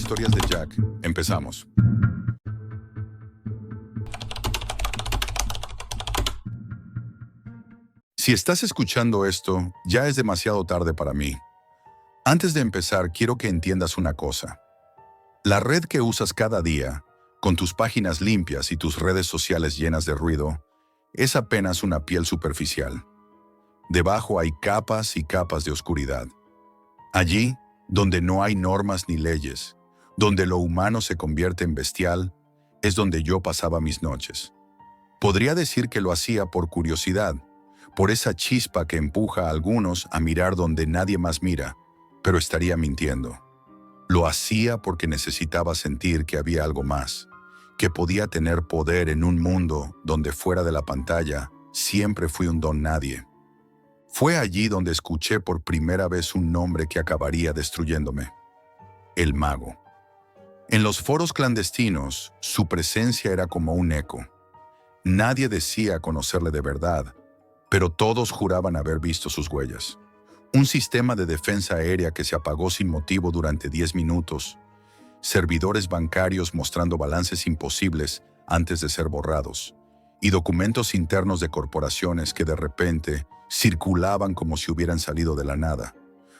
Historias de Jack. Empezamos. Si estás escuchando esto, ya es demasiado tarde para mí. Antes de empezar, quiero que entiendas una cosa. La red que usas cada día, con tus páginas limpias y tus redes sociales llenas de ruido, es apenas una piel superficial. Debajo hay capas y capas de oscuridad. Allí, donde no hay normas ni leyes, donde lo humano se convierte en bestial, es donde yo pasaba mis noches. Podría decir que lo hacía por curiosidad, por esa chispa que empuja a algunos a mirar donde nadie más mira, pero estaría mintiendo. Lo hacía porque necesitaba sentir que había algo más, que podía tener poder en un mundo donde fuera de la pantalla siempre fui un don nadie. Fue allí donde escuché por primera vez un nombre que acabaría destruyéndome: el mago. En los foros clandestinos, su presencia era como un eco. Nadie decía conocerle de verdad, pero todos juraban haber visto sus huellas. Un sistema de defensa aérea que se apagó sin motivo durante 10 minutos, servidores bancarios mostrando balances imposibles antes de ser borrados, y documentos internos de corporaciones que de repente circulaban como si hubieran salido de la nada.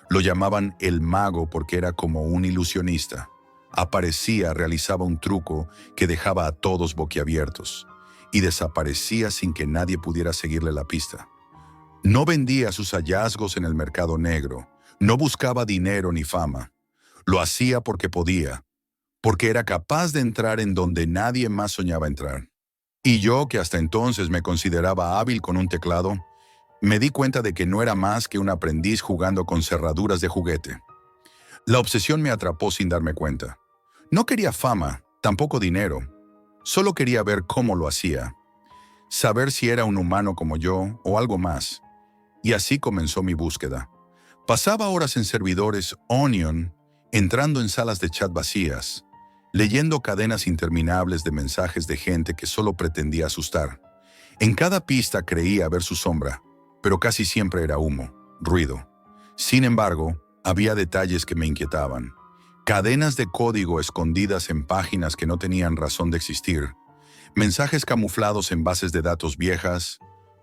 Lo llamaban el mago porque era como un ilusionista. Aparecía, realizaba un truco que dejaba a todos boquiabiertos, y desaparecía sin que nadie pudiera seguirle la pista. No vendía sus hallazgos en el mercado negro, no buscaba dinero ni fama. Lo hacía porque podía, porque era capaz de entrar en donde nadie más soñaba entrar. Y yo, que hasta entonces me consideraba hábil con un teclado, me di cuenta de que no era más que un aprendiz jugando con cerraduras de juguete. La obsesión me atrapó sin darme cuenta. No quería fama, tampoco dinero. Solo quería ver cómo lo hacía. Saber si era un humano como yo o algo más. Y así comenzó mi búsqueda. Pasaba horas en servidores Onion, entrando en salas de chat vacías, leyendo cadenas interminables de mensajes de gente que solo pretendía asustar. En cada pista creía ver su sombra, pero casi siempre era humo, ruido. Sin embargo, había detalles que me inquietaban. Cadenas de código escondidas en páginas que no tenían razón de existir, mensajes camuflados en bases de datos viejas,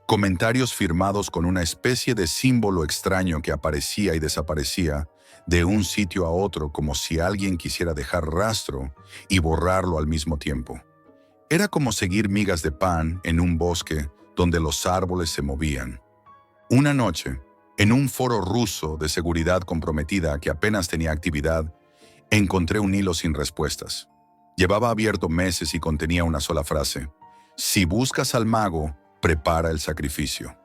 comentarios firmados con una especie de símbolo extraño que aparecía y desaparecía de un sitio a otro como si alguien quisiera dejar rastro y borrarlo al mismo tiempo. Era como seguir migas de pan en un bosque donde los árboles se movían. Una noche, en un foro ruso de seguridad comprometida que apenas tenía actividad, encontré un hilo sin respuestas. Llevaba abierto meses y contenía una sola frase: si buscas al mago, prepara el sacrificio.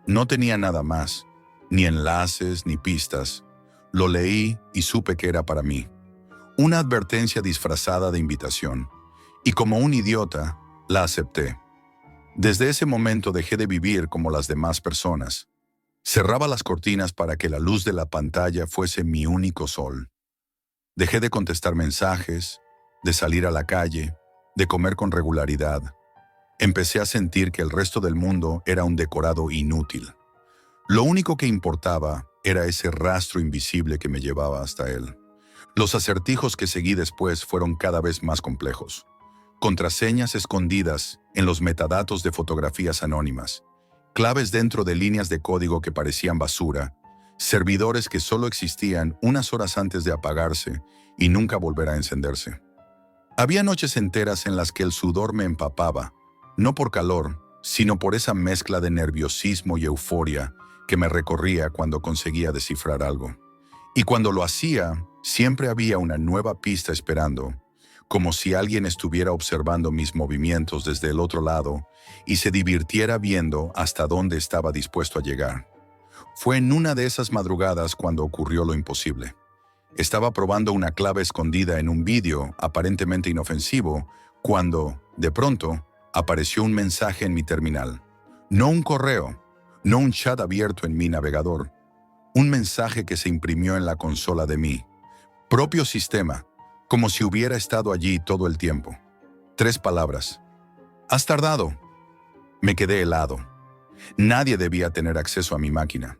No tenía nada más, ni enlaces ni pistas. Lo leí y supe que era para mí. Una advertencia disfrazada de invitación. Y como un idiota, la acepté. Desde ese momento dejé de vivir como las demás personas. Cerraba las cortinas para que la luz de la pantalla fuese mi único sol. Dejé de contestar mensajes, de salir a la calle, de comer con regularidad. Empecé a sentir que el resto del mundo era un decorado inútil. Lo único que importaba era ese rastro invisible que me llevaba hasta él. Los acertijos que seguí después fueron cada vez más complejos. Contraseñas escondidas en los metadatos de fotografías anónimas, claves dentro de líneas de código que parecían basura, servidores que solo existían unas horas antes de apagarse y nunca volver a encenderse. Había noches enteras en las que el sudor me empapaba, no por calor, sino por esa mezcla de nerviosismo y euforia que me recorría cuando conseguía descifrar algo. Y cuando lo hacía, siempre había una nueva pista esperando, como si alguien estuviera observando mis movimientos desde el otro lado y se divirtiera viendo hasta dónde estaba dispuesto a llegar. Fue en una de esas madrugadas cuando ocurrió lo imposible. Estaba probando una clave escondida en un vídeo aparentemente inofensivo cuando, de pronto, apareció un mensaje en mi terminal. No un correo, no un chat abierto en mi navegador. Un mensaje que se imprimió en la consola de mi propio sistema, como si hubiera estado allí todo el tiempo. 3 palabras. «Has tardado». Me quedé helado. Nadie debía tener acceso a mi máquina.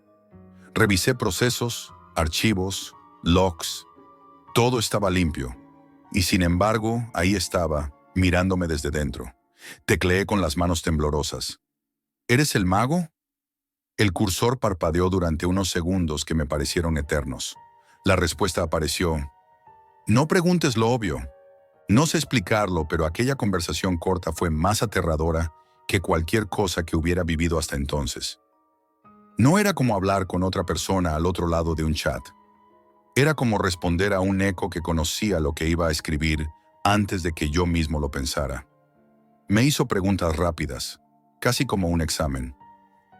Revisé procesos, archivos, logs. Todo estaba limpio, y sin embargo, ahí estaba, mirándome desde dentro. Tecleé con las manos temblorosas. ¿Eres el mago? El cursor parpadeó durante unos segundos que me parecieron eternos. La respuesta apareció. No preguntes lo obvio. No sé explicarlo, pero aquella conversación corta fue más aterradora que cualquier cosa que hubiera vivido hasta entonces. No era como hablar con otra persona al otro lado de un chat. Era como responder a un eco que conocía lo que iba a escribir antes de que yo mismo lo pensara. Me hizo preguntas rápidas, casi como un examen.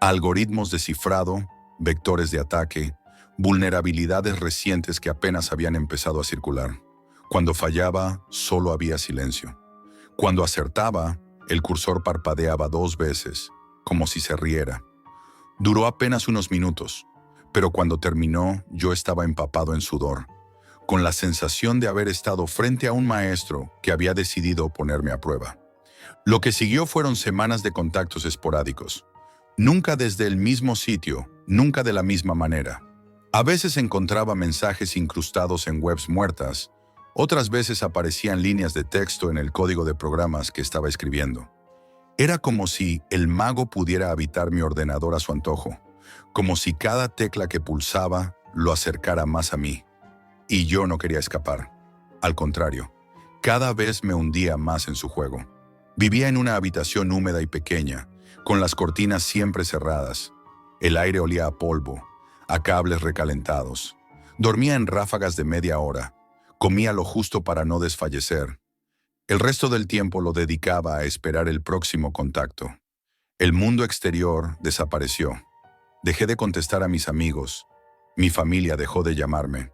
Algoritmos de cifrado, vectores de ataque, vulnerabilidades recientes que apenas habían empezado a circular. Cuando fallaba, solo había silencio. Cuando acertaba, el cursor parpadeaba 2 veces, como si se riera. Duró apenas unos minutos, pero cuando terminó, yo estaba empapado en sudor, con la sensación de haber estado frente a un maestro que había decidido ponerme a prueba. Lo que siguió fueron semanas de contactos esporádicos. Nunca desde el mismo sitio, nunca de la misma manera. A veces encontraba mensajes incrustados en webs muertas, otras veces aparecían líneas de texto en el código de programas que estaba escribiendo. Era como si el mago pudiera habitar mi ordenador a su antojo, como si cada tecla que pulsaba lo acercara más a mí. Y yo no quería escapar. Al contrario, cada vez me hundía más en su juego. Vivía en una habitación húmeda y pequeña, con las cortinas siempre cerradas. El aire olía a polvo, a cables recalentados. Dormía en ráfagas de media hora. Comía lo justo para no desfallecer. El resto del tiempo lo dedicaba a esperar el próximo contacto. El mundo exterior desapareció. Dejé de contestar a mis amigos. Mi familia dejó de llamarme.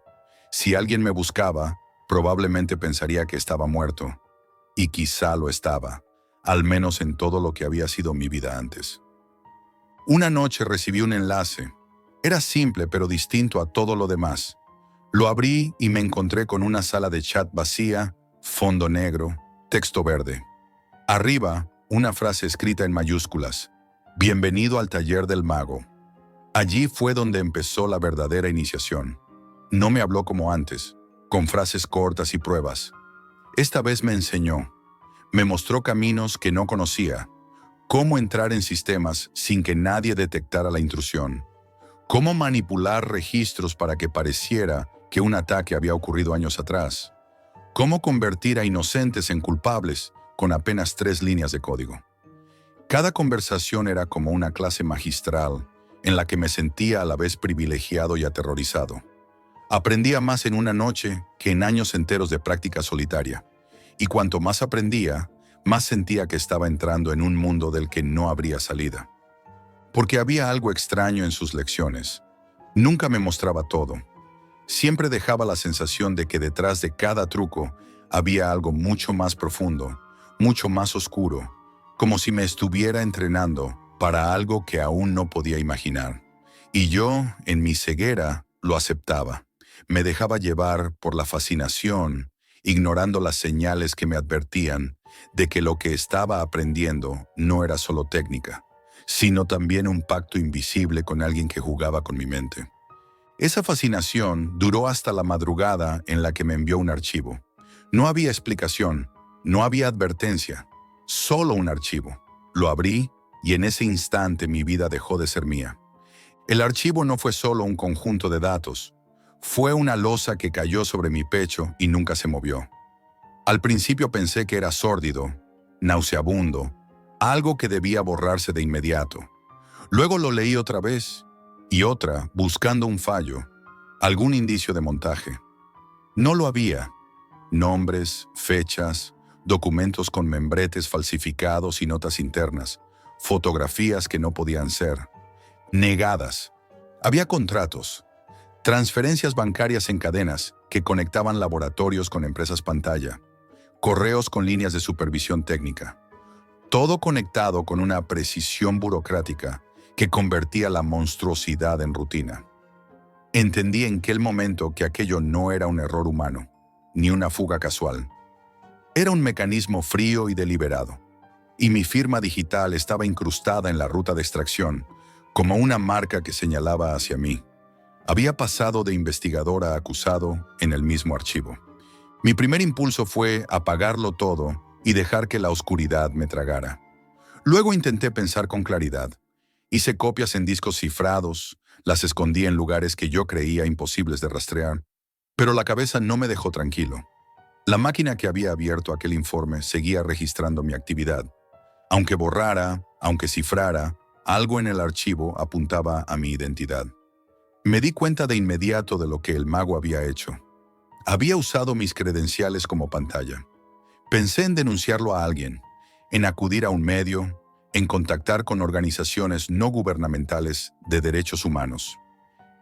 Si alguien me buscaba, probablemente pensaría que estaba muerto. Y quizá lo estaba, al menos en todo lo que había sido mi vida antes. Una noche recibí un enlace. Era simple pero distinto a todo lo demás. Lo abrí y me encontré con una sala de chat vacía, fondo negro, texto verde. Arriba, una frase escrita en mayúsculas. Bienvenido al taller del mago. Allí fue donde empezó la verdadera iniciación. No me habló como antes, con frases cortas y pruebas. Esta vez me enseñó. Me mostró caminos que no conocía. Cómo entrar en sistemas sin que nadie detectara la intrusión. Cómo manipular registros para que pareciera que un ataque había ocurrido años atrás. Cómo convertir a inocentes en culpables con apenas 3 líneas de código. Cada conversación era como una clase magistral en la que me sentía a la vez privilegiado y aterrorizado. Aprendía más en una noche que en años enteros de práctica solitaria. Y cuanto más aprendía, más sentía que estaba entrando en un mundo del que no habría salida. Porque había algo extraño en sus lecciones. Nunca me mostraba todo. Siempre dejaba la sensación de que detrás de cada truco había algo mucho más profundo, mucho más oscuro, como si me estuviera entrenando para algo que aún no podía imaginar. Y yo, en mi ceguera, lo aceptaba. Me dejaba llevar por la fascinación, ignorando las señales que me advertían de que lo que estaba aprendiendo no era solo técnica, sino también un pacto invisible con alguien que jugaba con mi mente. Esa fascinación duró hasta la madrugada en la que me envió un archivo. No había explicación, no había advertencia, solo un archivo. Lo abrí y en ese instante mi vida dejó de ser mía. El archivo no fue solo un conjunto de datos, fue una losa que cayó sobre mi pecho y nunca se movió. Al principio pensé que era sórdido, nauseabundo, algo que debía borrarse de inmediato. Luego lo leí otra vez y otra, buscando un fallo, algún indicio de montaje. No lo había. Nombres, fechas, documentos con membretes falsificados y notas internas, fotografías que no podían ser, negadas. Había contratos, transferencias bancarias en cadenas que conectaban laboratorios con empresas pantalla, correos con líneas de supervisión técnica, todo conectado con una precisión burocrática que convertía la monstruosidad en rutina. Entendí en aquel momento que aquello no era un error humano, ni una fuga casual. Era un mecanismo frío y deliberado, y mi firma digital estaba incrustada en la ruta de extracción, como una marca que señalaba hacia mí. Había pasado de investigador a acusado en el mismo archivo. Mi primer impulso fue apagarlo todo y dejar que la oscuridad me tragara. Luego intenté pensar con claridad. Hice copias en discos cifrados, las escondí en lugares que yo creía imposibles de rastrear, pero la cabeza no me dejó tranquilo. La máquina que había abierto aquel informe seguía registrando mi actividad. Aunque borrara, aunque cifrara, algo en el archivo apuntaba a mi identidad. Me di cuenta de inmediato de lo que el mago había hecho. Había usado mis credenciales como pantalla. Pensé en denunciarlo a alguien, en acudir a un medio, en contactar con organizaciones no gubernamentales de derechos humanos.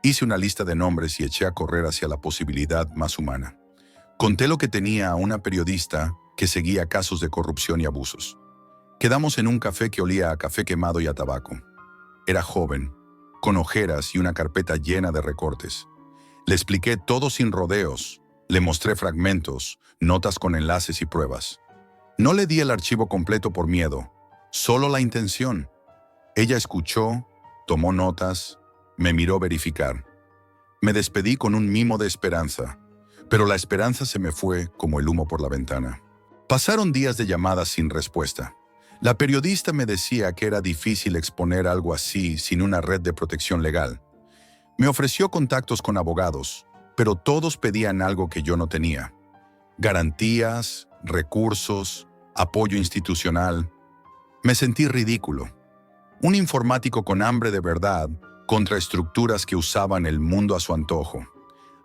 Hice una lista de nombres y eché a correr hacia la posibilidad más humana. Conté lo que tenía a una periodista que seguía casos de corrupción y abusos. Quedamos en un café que olía a café quemado y a tabaco. Era joven, con ojeras y una carpeta llena de recortes. Le expliqué todo sin rodeos. Le mostré fragmentos, notas con enlaces y pruebas. No le di el archivo completo por miedo, solo la intención. Ella escuchó, tomó notas, me miró verificar. Me despedí con un mimo de esperanza, pero la esperanza se me fue como el humo por la ventana. Pasaron días de llamadas sin respuesta. La periodista me decía que era difícil exponer algo así sin una red de protección legal. Me ofreció contactos con abogados, pero todos pedían algo que yo no tenía. Garantías, recursos, apoyo institucional. Me sentí ridículo. Un informático con hambre de verdad contra estructuras que usaban el mundo a su antojo.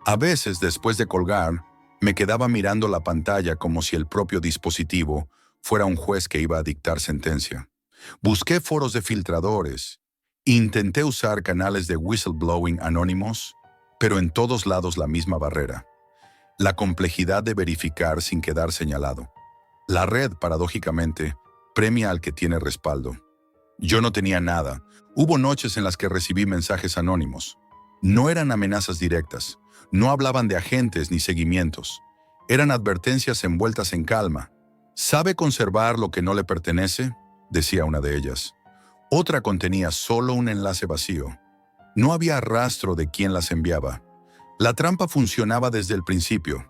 A veces, después de colgar, me quedaba mirando la pantalla como si el propio dispositivo fuera un juez que iba a dictar sentencia. Busqué foros de filtradores. Intenté usar canales de whistleblowing anónimos, pero en todos lados la misma barrera. La complejidad de verificar sin quedar señalado. La red, paradójicamente, premia al que tiene respaldo. Yo no tenía nada. Hubo noches en las que recibí mensajes anónimos. No eran amenazas directas. No hablaban de agentes ni seguimientos. Eran advertencias envueltas en calma. ¿Sabe conservar lo que no le pertenece?, decía una de ellas. Otra contenía solo un enlace vacío. No había rastro de quién las enviaba. La trampa funcionaba desde el principio.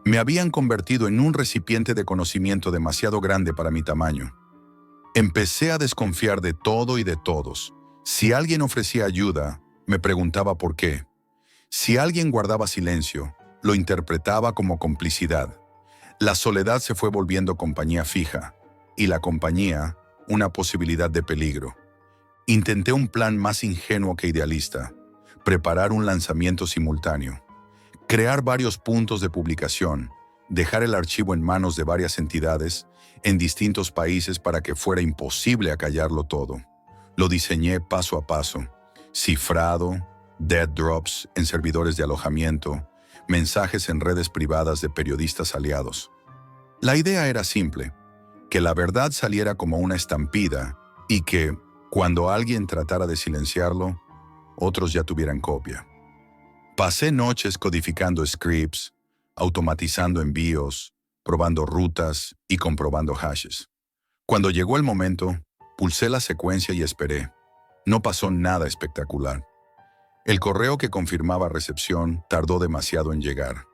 Me habían convertido en un recipiente de conocimiento demasiado grande para mi tamaño. Empecé a desconfiar de todo y de todos. Si alguien ofrecía ayuda, me preguntaba por qué. Si alguien guardaba silencio, lo interpretaba como complicidad. La soledad se fue volviendo compañía fija, y la compañía, una posibilidad de peligro. Intenté un plan más ingenuo que idealista: preparar un lanzamiento simultáneo, crear varios puntos de publicación, dejar el archivo en manos de varias entidades en distintos países para que fuera imposible acallarlo todo. Lo diseñé paso a paso: cifrado, dead drops en servidores de alojamiento, mensajes en redes privadas de periodistas aliados. La idea era simple: que la verdad saliera como una estampida y que, cuando alguien tratara de silenciarlo, otros ya tuvieran copia. Pasé noches codificando scripts, automatizando envíos, probando rutas y comprobando hashes. Cuando llegó el momento, pulsé la secuencia y esperé. No pasó nada espectacular. El correo que confirmaba recepción tardó demasiado en llegar.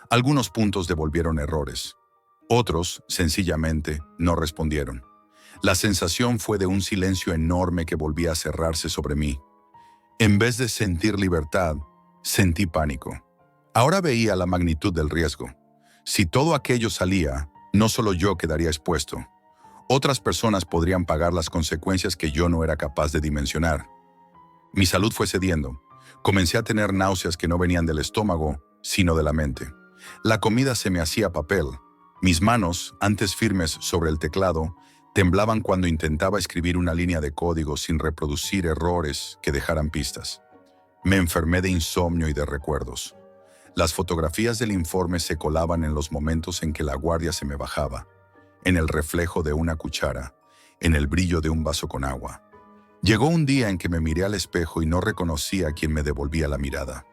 Algunos puntos devolvieron errores. Otros, sencillamente, no respondieron. La sensación fue de un silencio enorme que volvía a cerrarse sobre mí. En vez de sentir libertad, sentí pánico. Ahora veía la magnitud del riesgo. Si todo aquello salía, no solo yo quedaría expuesto. Otras personas podrían pagar las consecuencias que yo no era capaz de dimensionar. Mi salud fue cediendo. Comencé a tener náuseas que no venían del estómago, sino de la mente. La comida se me hacía papel. Mis manos, antes firmes sobre el teclado, temblaban cuando intentaba escribir una línea de código sin reproducir errores que dejaran pistas. Me enfermé de insomnio y de recuerdos. Las fotografías del informe se colaban en los momentos en que la guardia se me bajaba, en el reflejo de una cuchara, en el brillo de un vaso con agua. Llegó un día en que me miré al espejo y no reconocía a quien me devolvía la mirada.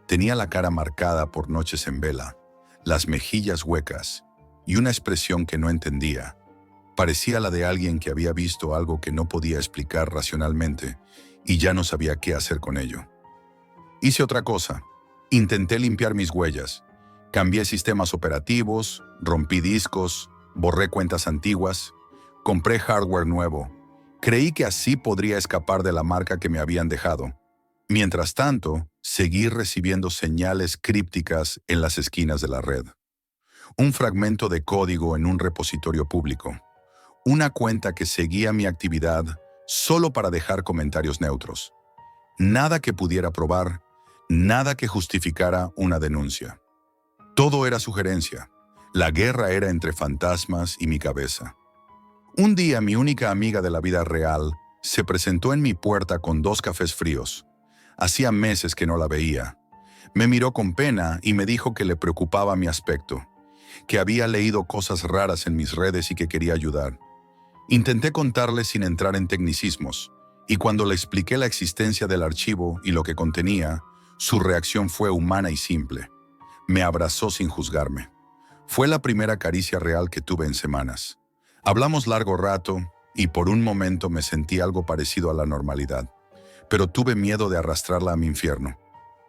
Tenía la cara marcada por noches en vela, las mejillas huecas y una expresión que no entendía. Parecía la de alguien que había visto algo que no podía explicar racionalmente y ya no sabía qué hacer con ello. Hice otra cosa. Intenté limpiar mis huellas. Cambié sistemas operativos, rompí discos, borré cuentas antiguas, compré hardware nuevo. Creí que así podría escapar de la marca que me habían dejado. Mientras tanto, seguí recibiendo señales crípticas en las esquinas de la red. Un fragmento de código en un repositorio público. Una cuenta que seguía mi actividad solo para dejar comentarios neutros. Nada que pudiera probar, nada que justificara una denuncia. Todo era sugerencia. La guerra era entre fantasmas y mi cabeza. Un día mi única amiga de la vida real se presentó en mi puerta con 2 cafés fríos. Hacía meses que no la veía. Me miró con pena y me dijo que le preocupaba mi aspecto, que había leído cosas raras en mis redes y que quería ayudar. Intenté contarle sin entrar en tecnicismos, y cuando le expliqué la existencia del archivo y lo que contenía, su reacción fue humana y simple. Me abrazó sin juzgarme. Fue la primera caricia real que tuve en semanas. Hablamos largo rato y por un momento me sentí algo parecido a la normalidad, pero tuve miedo de arrastrarla a mi infierno.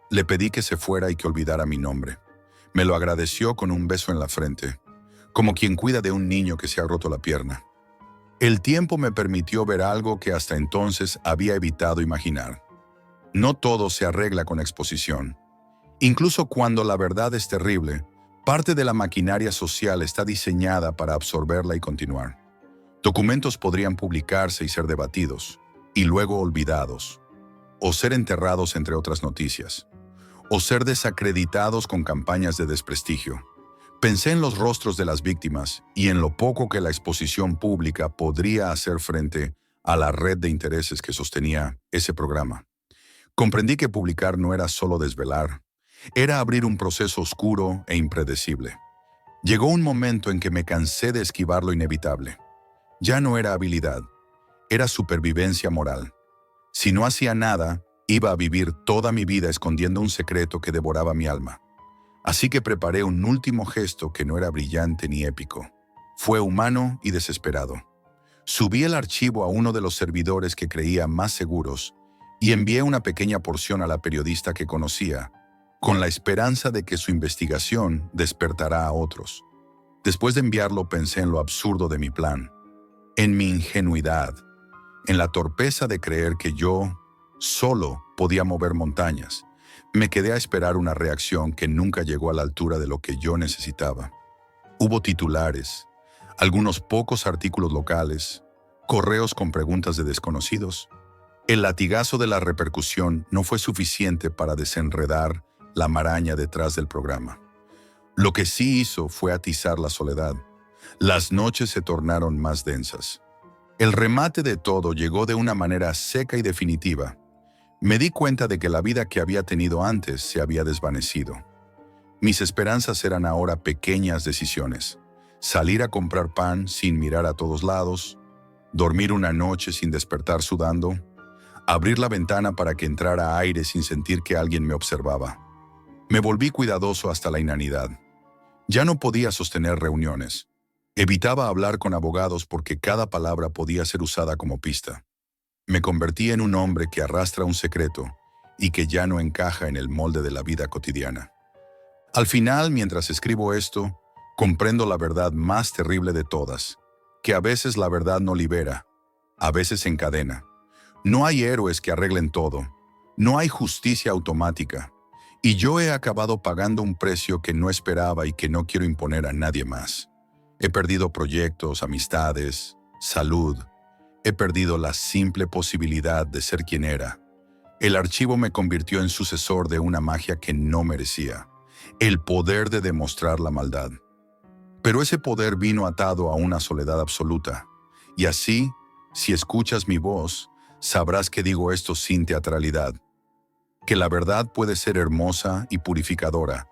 Le pedí que se fuera y que olvidara mi nombre. Me lo agradeció con un beso en la frente, como quien cuida de un niño que se ha roto la pierna. El tiempo me permitió ver algo que hasta entonces había evitado imaginar. No todo se arregla con exposición. Incluso cuando la verdad es terrible, parte de la maquinaria social está diseñada para absorberla y continuar. Documentos podrían publicarse y ser debatidos, y luego olvidados, o ser enterrados entre otras noticias, o ser desacreditados con campañas de desprestigio. Pensé en los rostros de las víctimas y en lo poco que la exposición pública podría hacer frente a la red de intereses que sostenía ese programa. Comprendí que publicar no era solo desvelar, era abrir un proceso oscuro e impredecible. Llegó un momento en que me cansé de esquivar lo inevitable. Ya no era habilidad, era supervivencia moral. Si no hacía nada, iba a vivir toda mi vida escondiendo un secreto que devoraba mi alma. Así que preparé un último gesto que no era brillante ni épico. Fue humano y desesperado. Subí el archivo a uno de los servidores que creía más seguros y envié una pequeña porción a la periodista que conocía, con la esperanza de que su investigación despertará a otros. Después de enviarlo pensé en lo absurdo de mi plan, en mi ingenuidad, en la torpeza de creer que yo solo podía mover montañas. Me quedé a esperar una reacción que nunca llegó a la altura de lo que yo necesitaba. Hubo titulares, algunos pocos artículos locales, correos con preguntas de desconocidos. El latigazo de la repercusión no fue suficiente para desenredar la maraña detrás del programa. Lo que sí hizo fue atizar la soledad. Las noches se tornaron más densas. El remate de todo llegó de una manera seca y definitiva. Me di cuenta de que la vida que había tenido antes se había desvanecido. Mis esperanzas eran ahora pequeñas decisiones. Salir a comprar pan sin mirar a todos lados, dormir una noche sin despertar sudando, abrir la ventana para que entrara aire sin sentir que alguien me observaba. Me volví cuidadoso hasta la inanidad. Ya no podía sostener reuniones. Evitaba hablar con abogados porque cada palabra podía ser usada como pista. Me convertí en un hombre que arrastra un secreto y que ya no encaja en el molde de la vida cotidiana. Al final, mientras escribo esto, comprendo la verdad más terrible de todas, que a veces la verdad no libera, a veces encadena. No hay héroes que arreglen todo, no hay justicia automática, y yo he acabado pagando un precio que no esperaba y que no quiero imponer a nadie más. He perdido proyectos, amistades, salud. He perdido la simple posibilidad de ser quien era. El archivo me convirtió en sucesor de una magia que no merecía, el poder de demostrar la maldad. Pero ese poder vino atado a una soledad absoluta, y así, si escuchas mi voz, sabrás que digo esto sin teatralidad, que la verdad puede ser hermosa y purificadora,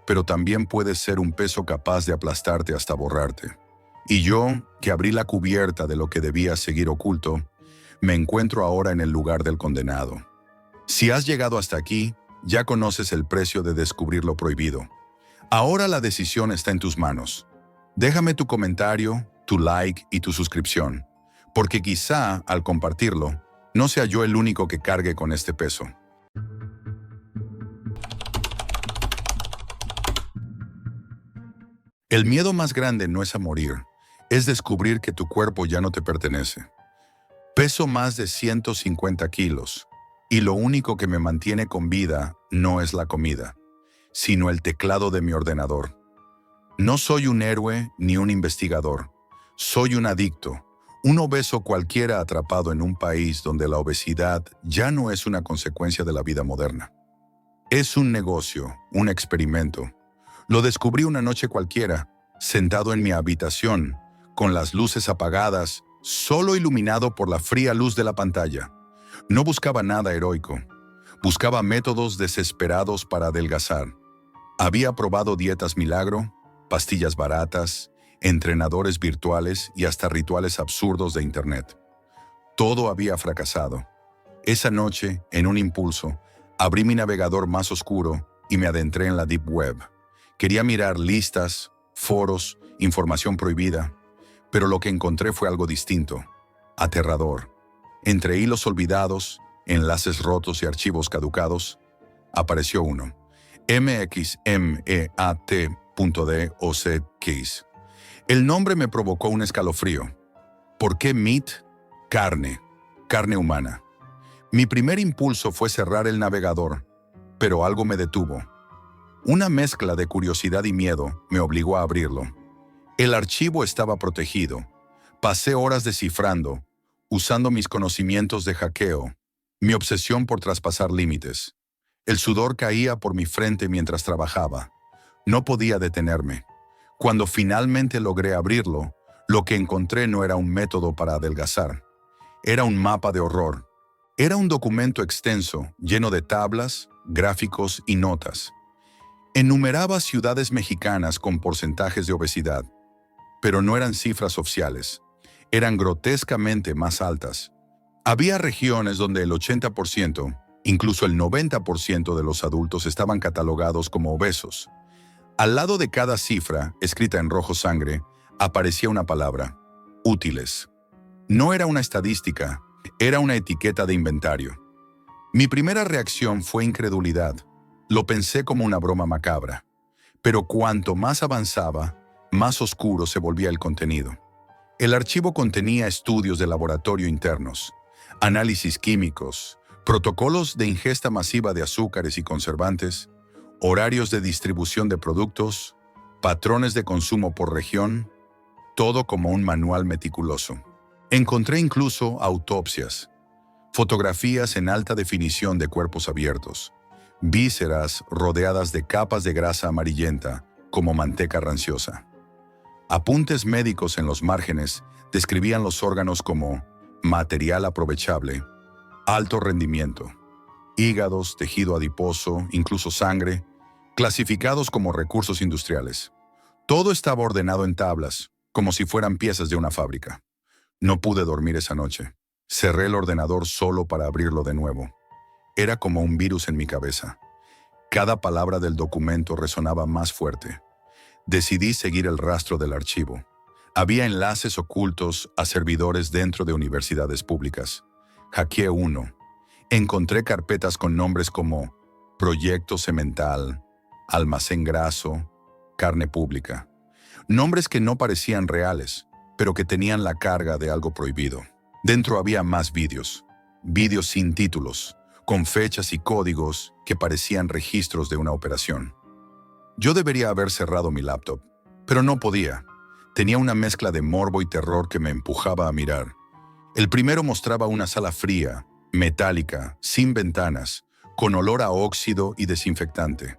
pero también puede ser un peso capaz de aplastarte hasta borrarte. Y yo, que abrí la cubierta de lo que debía seguir oculto, me encuentro ahora en el lugar del condenado. Si has llegado hasta aquí, ya conoces el precio de descubrir lo prohibido. Ahora la decisión está en tus manos. Déjame tu comentario, tu like y tu suscripción, porque quizá, al compartirlo, no sea yo el único que cargue con este peso. El miedo más grande no es a morir, es descubrir que tu cuerpo ya no te pertenece. Peso más de 150 kilos, y lo único que me mantiene con vida no es la comida, sino el teclado de mi ordenador. No soy un héroe ni un investigador, soy un adicto, un obeso cualquiera atrapado en un país donde la obesidad ya no es una consecuencia de la vida moderna. Es un negocio, un experimento. Lo descubrí una noche cualquiera, sentado en mi habitación, con las luces apagadas, solo iluminado por la fría luz de la pantalla. No buscaba nada heroico. Buscaba métodos desesperados para adelgazar. Había probado dietas milagro, pastillas baratas, entrenadores virtuales y hasta rituales absurdos de Internet. Todo había fracasado. Esa noche, en un impulso, abrí mi navegador más oscuro y me adentré en la Deep Web. Quería mirar listas, foros, información prohibida, pero lo que encontré fue algo distinto, aterrador. Entre hilos olvidados, enlaces rotos y archivos caducados, apareció uno. mxmeat.dockeys. El nombre me provocó un escalofrío. ¿Por qué meat? Carne, carne humana. Mi primer impulso fue cerrar el navegador, pero algo me detuvo. Una mezcla de curiosidad y miedo me obligó a abrirlo. El archivo estaba protegido. Pasé horas descifrando, usando mis conocimientos de hackeo, mi obsesión por traspasar límites. El sudor caía por mi frente mientras trabajaba. No podía detenerme. Cuando finalmente logré abrirlo, lo que encontré no era un método para adelgazar. Era un mapa de horror. Era un documento extenso, lleno de tablas, gráficos y notas. Enumeraba ciudades mexicanas con porcentajes de obesidad, pero no eran cifras oficiales. Eran grotescamente más altas. Había regiones donde el 80%, incluso el 90% de los adultos estaban catalogados como obesos. Al lado de cada cifra, escrita en rojo sangre, aparecía una palabra: útiles. No era una estadística, era una etiqueta de inventario. Mi primera reacción fue incredulidad. Lo pensé como una broma macabra. Pero cuanto más avanzaba, más oscuro se volvía el contenido. El archivo contenía estudios de laboratorio internos, análisis químicos, protocolos de ingesta masiva de azúcares y conservantes, horarios de distribución de productos, patrones de consumo por región, todo como un manual meticuloso. Encontré incluso autopsias, fotografías en alta definición de cuerpos abiertos, vísceras rodeadas de capas de grasa amarillenta como manteca ranciosa. Apuntes médicos en los márgenes describían los órganos como material aprovechable, alto rendimiento, hígados, tejido adiposo, incluso sangre, clasificados como recursos industriales. Todo estaba ordenado en tablas, como si fueran piezas de una fábrica. No pude dormir esa noche. Cerré el ordenador solo para abrirlo de nuevo. Era como un virus en mi cabeza. Cada palabra del documento resonaba más fuerte. Decidí seguir el rastro del archivo. Había enlaces ocultos a servidores dentro de universidades públicas. Hackeé uno. Encontré carpetas con nombres como Proyecto Cemental, Almacén Graso, Carne Pública. Nombres que no parecían reales, pero que tenían la carga de algo prohibido. Dentro había más vídeos sin títulos, con fechas y códigos que parecían registros de una operación. Yo debería haber cerrado mi laptop, pero no podía. Tenía una mezcla de morbo y terror que me empujaba a mirar. El primero mostraba una sala fría, metálica, sin ventanas, con olor a óxido y desinfectante.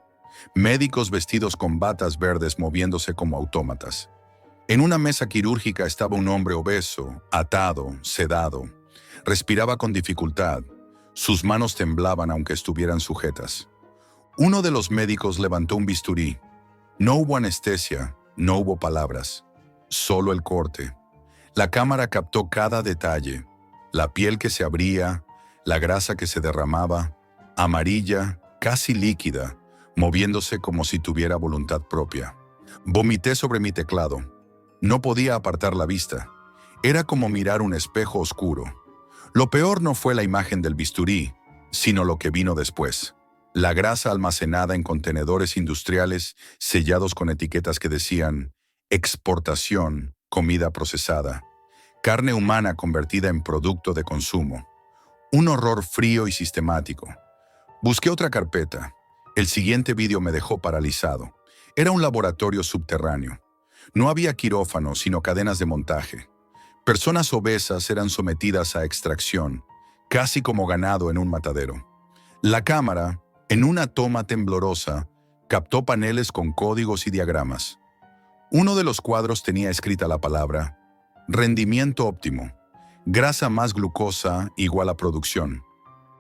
Médicos vestidos con batas verdes moviéndose como autómatas. En una mesa quirúrgica estaba un hombre obeso, atado, sedado. Respiraba con dificultad. Sus manos temblaban aunque estuvieran sujetas. Uno de los médicos levantó un bisturí. No hubo anestesia, no hubo palabras. Solo el corte. La cámara captó cada detalle. La piel que se abría, la grasa que se derramaba, amarilla, casi líquida, moviéndose como si tuviera voluntad propia. Vomité sobre mi teclado. No podía apartar la vista. Era como mirar un espejo oscuro. Lo peor no fue la imagen del bisturí, sino lo que vino después. La grasa almacenada en contenedores industriales sellados con etiquetas que decían exportación, comida procesada, carne humana convertida en producto de consumo. Un horror frío y sistemático. Busqué otra carpeta. El siguiente vídeo me dejó paralizado. Era un laboratorio subterráneo. No había quirófanos, sino cadenas de montaje. Personas obesas eran sometidas a extracción, casi como ganado en un matadero. La cámara, en una toma temblorosa, captó paneles con códigos y diagramas. Uno de los cuadros tenía escrita la palabra rendimiento óptimo, grasa más glucosa igual a producción.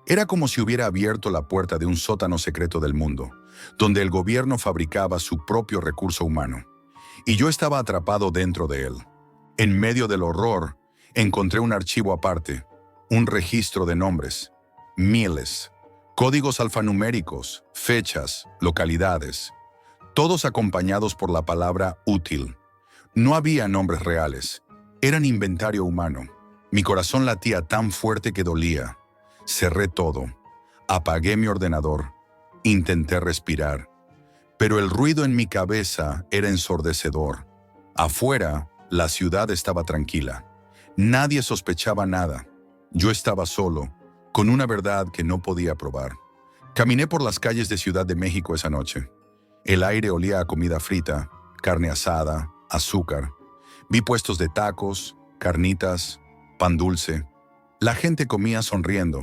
Era como si hubiera abierto la puerta de un sótano secreto del mundo, donde el gobierno fabricaba su propio recurso humano. Y yo estaba atrapado dentro de él. En medio del horror, encontré un archivo aparte, un registro de nombres, miles, códigos alfanuméricos, fechas, localidades, todos acompañados por la palabra útil. No había nombres reales, eran inventario humano. Mi corazón latía tan fuerte que dolía. Cerré todo, apagué mi ordenador, intenté respirar, pero el ruido en mi cabeza era ensordecedor. Afuera, la ciudad estaba tranquila. Nadie sospechaba nada. Yo estaba solo, con una verdad que no podía probar. Caminé por las calles de Ciudad de México esa noche. El aire olía a comida frita, carne asada, azúcar. Vi puestos de tacos, carnitas, pan dulce. La gente comía sonriendo.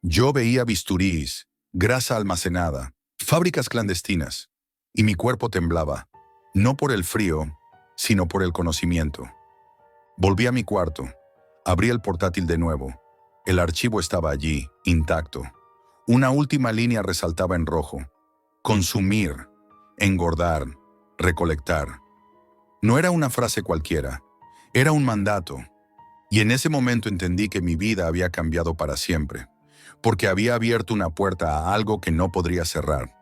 Yo veía bisturís, grasa almacenada, fábricas clandestinas, y mi cuerpo temblaba, no por el frío, sino por el conocimiento. Volví a mi cuarto, abrí el portátil de nuevo. El archivo estaba allí, intacto. Una última línea resaltaba en rojo. Consumir, engordar, recolectar. No era una frase cualquiera, era un mandato. Y en ese momento entendí que mi vida había cambiado para siempre, porque había abierto una puerta a algo que no podría cerrar.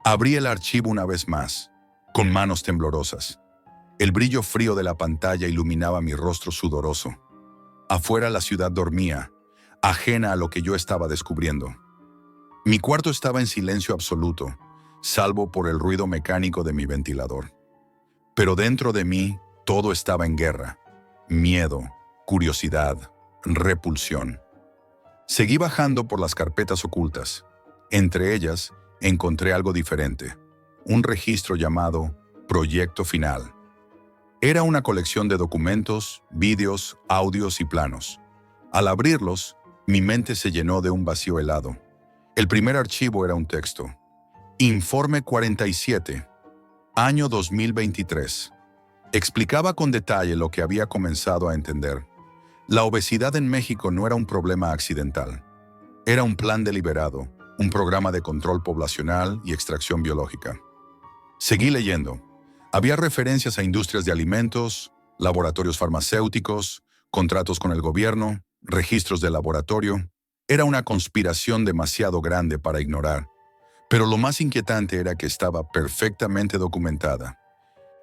Abrí el archivo una vez más, con manos temblorosas. El brillo frío de la pantalla iluminaba mi rostro sudoroso. Afuera la ciudad dormía, ajena a lo que yo estaba descubriendo. Mi cuarto estaba en silencio absoluto, salvo por el ruido mecánico de mi ventilador. Pero dentro de mí todo estaba en guerra. Miedo, curiosidad, repulsión. Seguí bajando por las carpetas ocultas. Entre ellas, encontré algo diferente. Un registro llamado Proyecto Final. Era una colección de documentos, vídeos, audios y planos. Al abrirlos, mi mente se llenó de un vacío helado. El primer archivo era un texto. Informe 47, año 2023. Explicaba con detalle lo que había comenzado a entender. La obesidad en México no era un problema accidental. Era un plan deliberado, un programa de control poblacional y extracción biológica. Seguí leyendo. Había referencias a industrias de alimentos, laboratorios farmacéuticos, contratos con el gobierno, registros de laboratorio. Era una conspiración demasiado grande para ignorar. Pero lo más inquietante era que estaba perfectamente documentada.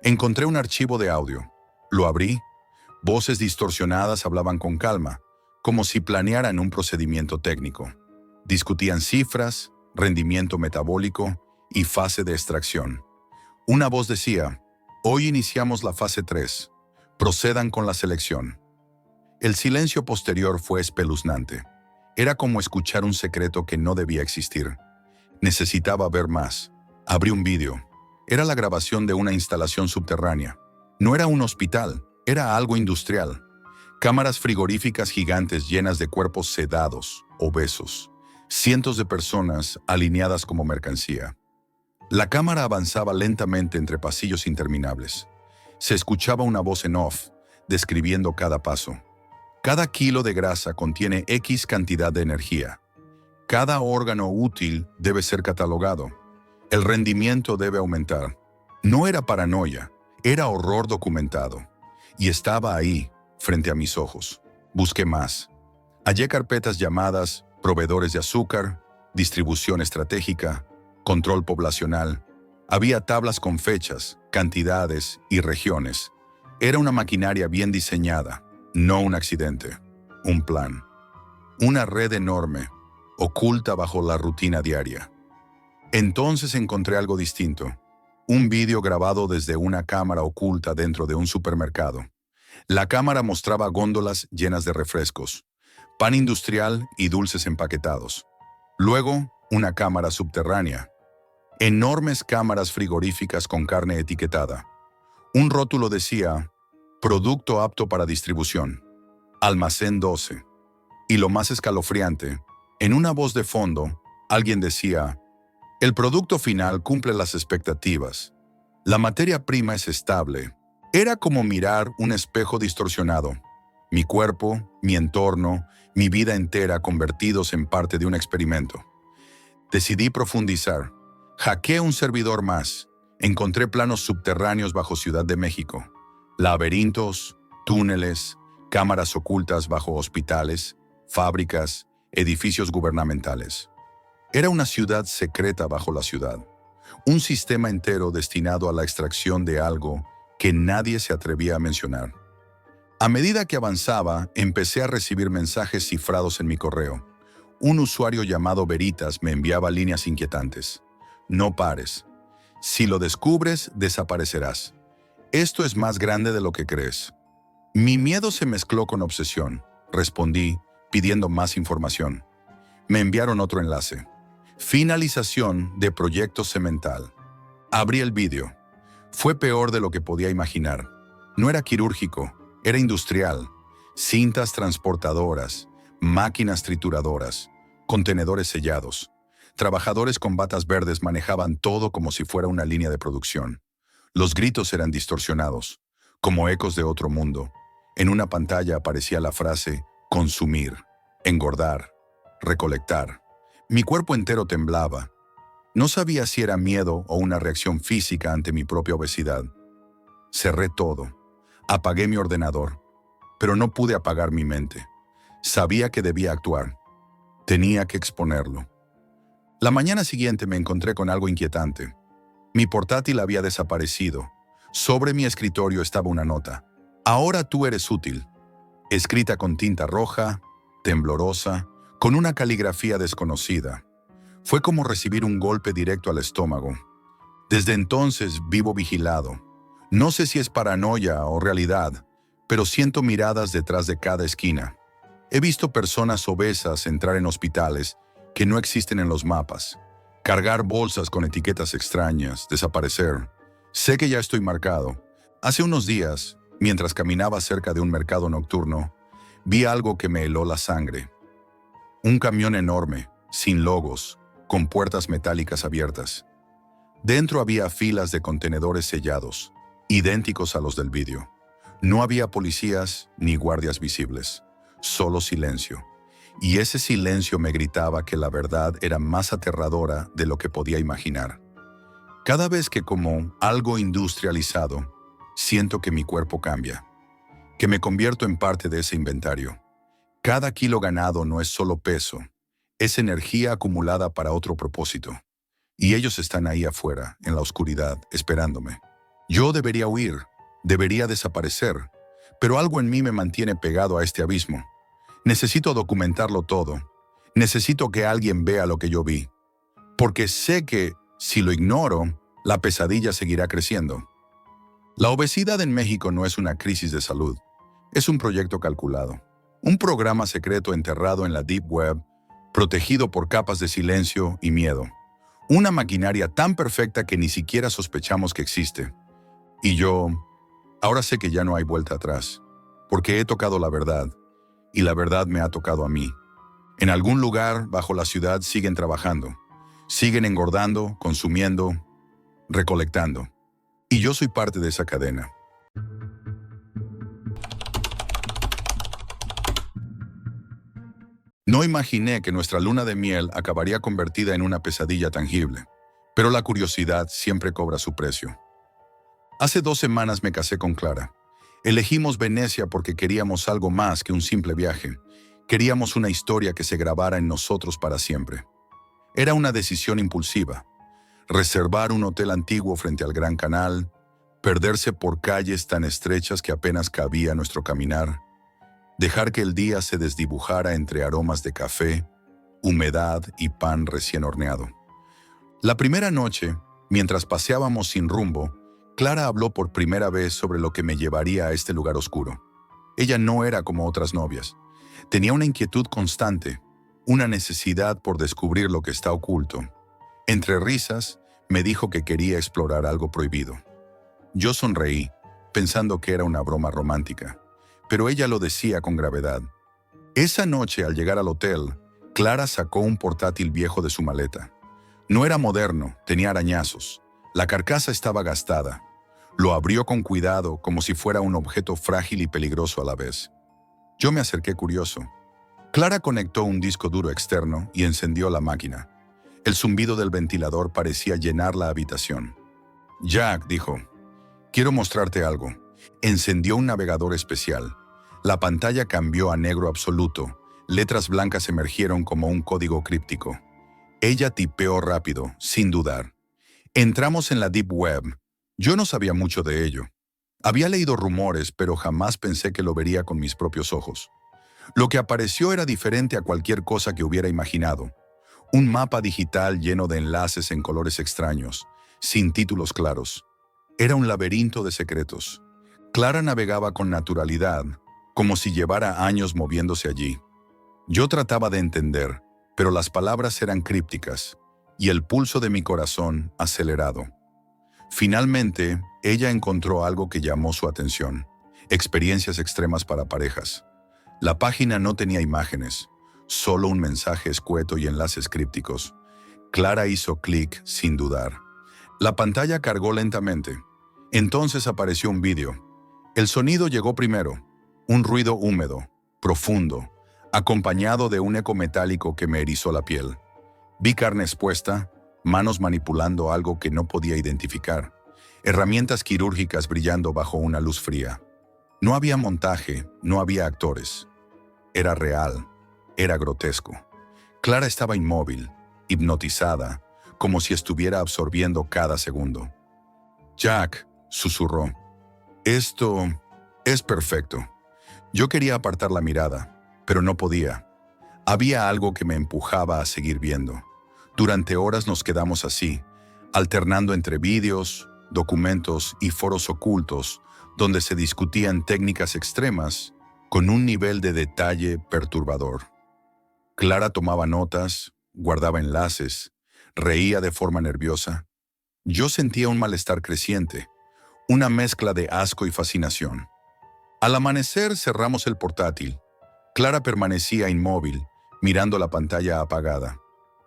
Encontré un archivo de audio. Lo abrí. Voces distorsionadas hablaban con calma, como si planearan un procedimiento técnico. Discutían cifras, rendimiento metabólico y fase de extracción. Una voz decía, hoy iniciamos la fase 3. Procedan con la selección. El silencio posterior fue espeluznante. Era como escuchar un secreto que no debía existir. Necesitaba ver más. Abrí un vídeo. Era la grabación de una instalación subterránea. No era un hospital, era algo industrial. Cámaras frigoríficas gigantes llenas de cuerpos sedados, obesos. Cientos de personas alineadas como mercancía. La cámara avanzaba lentamente entre pasillos interminables. Se escuchaba una voz en off, describiendo cada paso. Cada kilo de grasa contiene X cantidad de energía. Cada órgano útil debe ser catalogado. El rendimiento debe aumentar. No era paranoia, era horror documentado. Y estaba ahí, frente a mis ojos. Busqué más. Hallé carpetas llamadas proveedores de azúcar, distribución estratégica, control poblacional. Había tablas con fechas, cantidades y regiones. Era una maquinaria bien diseñada, no un accidente, un plan. Una red enorme, oculta bajo la rutina diaria. Entonces encontré algo distinto. Un vídeo grabado desde una cámara oculta dentro de un supermercado. La cámara mostraba góndolas llenas de refrescos, pan industrial y dulces empaquetados. Luego, una cámara subterránea. Enormes cámaras frigoríficas con carne etiquetada. Un rótulo decía, producto apto para distribución. Almacén 12. Y lo más escalofriante, en una voz de fondo, alguien decía, el producto final cumple las expectativas. La materia prima es estable. Era como mirar un espejo distorsionado. Mi cuerpo, mi entorno, mi vida entera convertidos en parte de un experimento. Decidí profundizar. Hackeé un servidor más. Encontré planos subterráneos bajo Ciudad de México. Laberintos, túneles, cámaras ocultas bajo hospitales, fábricas, edificios gubernamentales. Era una ciudad secreta bajo la ciudad. Un sistema entero destinado a la extracción de algo que nadie se atrevía a mencionar. A medida que avanzaba, empecé a recibir mensajes cifrados en mi correo. Un usuario llamado Veritas me enviaba líneas inquietantes. No pares. Si lo descubres, desaparecerás. Esto es más grande de lo que crees. Mi miedo se mezcló con obsesión. Respondí, pidiendo más información. Me enviaron otro enlace. Finalización de proyecto cemental. Abrí el vídeo. Fue peor de lo que podía imaginar. No era quirúrgico, era industrial. Cintas transportadoras, máquinas trituradoras, contenedores sellados. Trabajadores con batas verdes manejaban todo como si fuera una línea de producción. Los gritos eran distorsionados, como ecos de otro mundo. En una pantalla aparecía la frase consumir, engordar, recolectar. Mi cuerpo entero temblaba. No sabía si era miedo o una reacción física ante mi propia obesidad. Cerré todo. Apagué mi ordenador, pero no pude apagar mi mente. Sabía que debía actuar. Tenía que exponerlo. La mañana siguiente me encontré con algo inquietante. Mi portátil había desaparecido. Sobre mi escritorio estaba una nota. Ahora tú eres útil. Escrita con tinta roja, temblorosa, con una caligrafía desconocida. Fue como recibir un golpe directo al estómago. Desde entonces vivo vigilado. No sé si es paranoia o realidad, pero siento miradas detrás de cada esquina. He visto personas obesas entrar en hospitales que no existen en los mapas, cargar bolsas con etiquetas extrañas, desaparecer. Sé que ya estoy marcado. Hace unos días, mientras caminaba cerca de un mercado nocturno, vi algo que me heló la sangre. Un camión enorme, sin logos, con puertas metálicas abiertas. Dentro había filas de contenedores sellados, idénticos a los del vídeo. No había policías ni guardias visibles, solo silencio. Y ese silencio me gritaba que la verdad era más aterradora de lo que podía imaginar. Cada vez que como algo industrializado, siento que mi cuerpo cambia, que me convierto en parte de ese inventario. Cada kilo ganado no es solo peso, es energía acumulada para otro propósito. Y ellos están ahí afuera, en la oscuridad, esperándome. Yo debería huir, debería desaparecer, pero algo en mí me mantiene pegado a este abismo. Necesito documentarlo todo. Necesito que alguien vea lo que yo vi. Porque sé que, si lo ignoro, la pesadilla seguirá creciendo. La obesidad en México no es una crisis de salud. Es un proyecto calculado. Un programa secreto enterrado en la Deep Web, protegido por capas de silencio y miedo. Una maquinaria tan perfecta que ni siquiera sospechamos que existe. Y yo, ahora sé que ya no hay vuelta atrás, porque he tocado la verdad, y la verdad me ha tocado a mí. En algún lugar bajo la ciudad siguen trabajando, siguen engordando, consumiendo, recolectando. Y yo soy parte de esa cadena. No imaginé que nuestra luna de miel acabaría convertida en una pesadilla tangible, pero la curiosidad siempre cobra su precio. Hace 2 semanas me casé con Clara. Elegimos Venecia porque queríamos algo más que un simple viaje. Queríamos una historia que se grabara en nosotros para siempre. Era una decisión impulsiva. Reservar un hotel antiguo frente al Gran Canal, perderse por calles tan estrechas que apenas cabía nuestro caminar, dejar que el día se desdibujara entre aromas de café, humedad y pan recién horneado. La primera noche, Mientras paseábamos sin rumbo, Clara habló por primera vez sobre lo que me llevaría a este lugar oscuro. Ella no era como otras novias. Tenía una inquietud constante, una necesidad por descubrir lo que está oculto. Entre risas, me dijo que quería explorar algo prohibido. Yo sonreí, pensando que era una broma romántica, pero ella lo decía con gravedad. Esa noche, al llegar al hotel, Clara sacó un portátil viejo de su maleta. No era moderno, tenía arañazos. La carcasa estaba gastada. Lo abrió con cuidado, como si fuera un objeto frágil y peligroso a la vez. Yo me acerqué curioso. Clara conectó un disco duro externo y encendió la máquina. El zumbido del ventilador parecía llenar la habitación. «Jack», dijo, «quiero mostrarte algo». Encendió un navegador especial. La pantalla cambió a negro absoluto. Letras blancas emergieron como un código críptico. Ella tipeó rápido, sin dudar. Entramos en la Deep Web. Yo no sabía mucho de ello. Había leído rumores, pero jamás pensé que lo vería con mis propios ojos. Lo que apareció era diferente a cualquier cosa que hubiera imaginado. Un mapa digital lleno de enlaces en colores extraños, sin títulos claros. Era un laberinto de secretos. Clara navegaba con naturalidad, como si llevara años moviéndose allí. Yo trataba de entender, pero las palabras eran crípticas, y el pulso de mi corazón acelerado. Finalmente, ella encontró algo que llamó su atención: experiencias extremas para parejas. La página no tenía imágenes, solo un mensaje escueto y enlaces crípticos. Clara hizo clic sin dudar. La pantalla cargó lentamente. Entonces apareció un vídeo. El sonido llegó primero, un ruido húmedo, profundo, acompañado de un eco metálico que me erizó la piel. Vi carne expuesta, manos manipulando algo que no podía identificar, herramientas quirúrgicas brillando bajo una luz fría. No había montaje, no había actores. Era real, era grotesco. Clara estaba inmóvil, hipnotizada, como si estuviera absorbiendo cada segundo. «Jack», susurró, «esto es perfecto». Yo quería apartar la mirada, pero no podía. Había algo que me empujaba a seguir viendo. Durante horas nos quedamos así, alternando entre vídeos, documentos y foros ocultos, donde se discutían técnicas extremas con un nivel de detalle perturbador. Clara tomaba notas, guardaba enlaces, reía de forma nerviosa. Yo sentía un malestar creciente, una mezcla de asco y fascinación. Al amanecer cerramos el portátil. Clara permanecía inmóvil, mirando la pantalla apagada.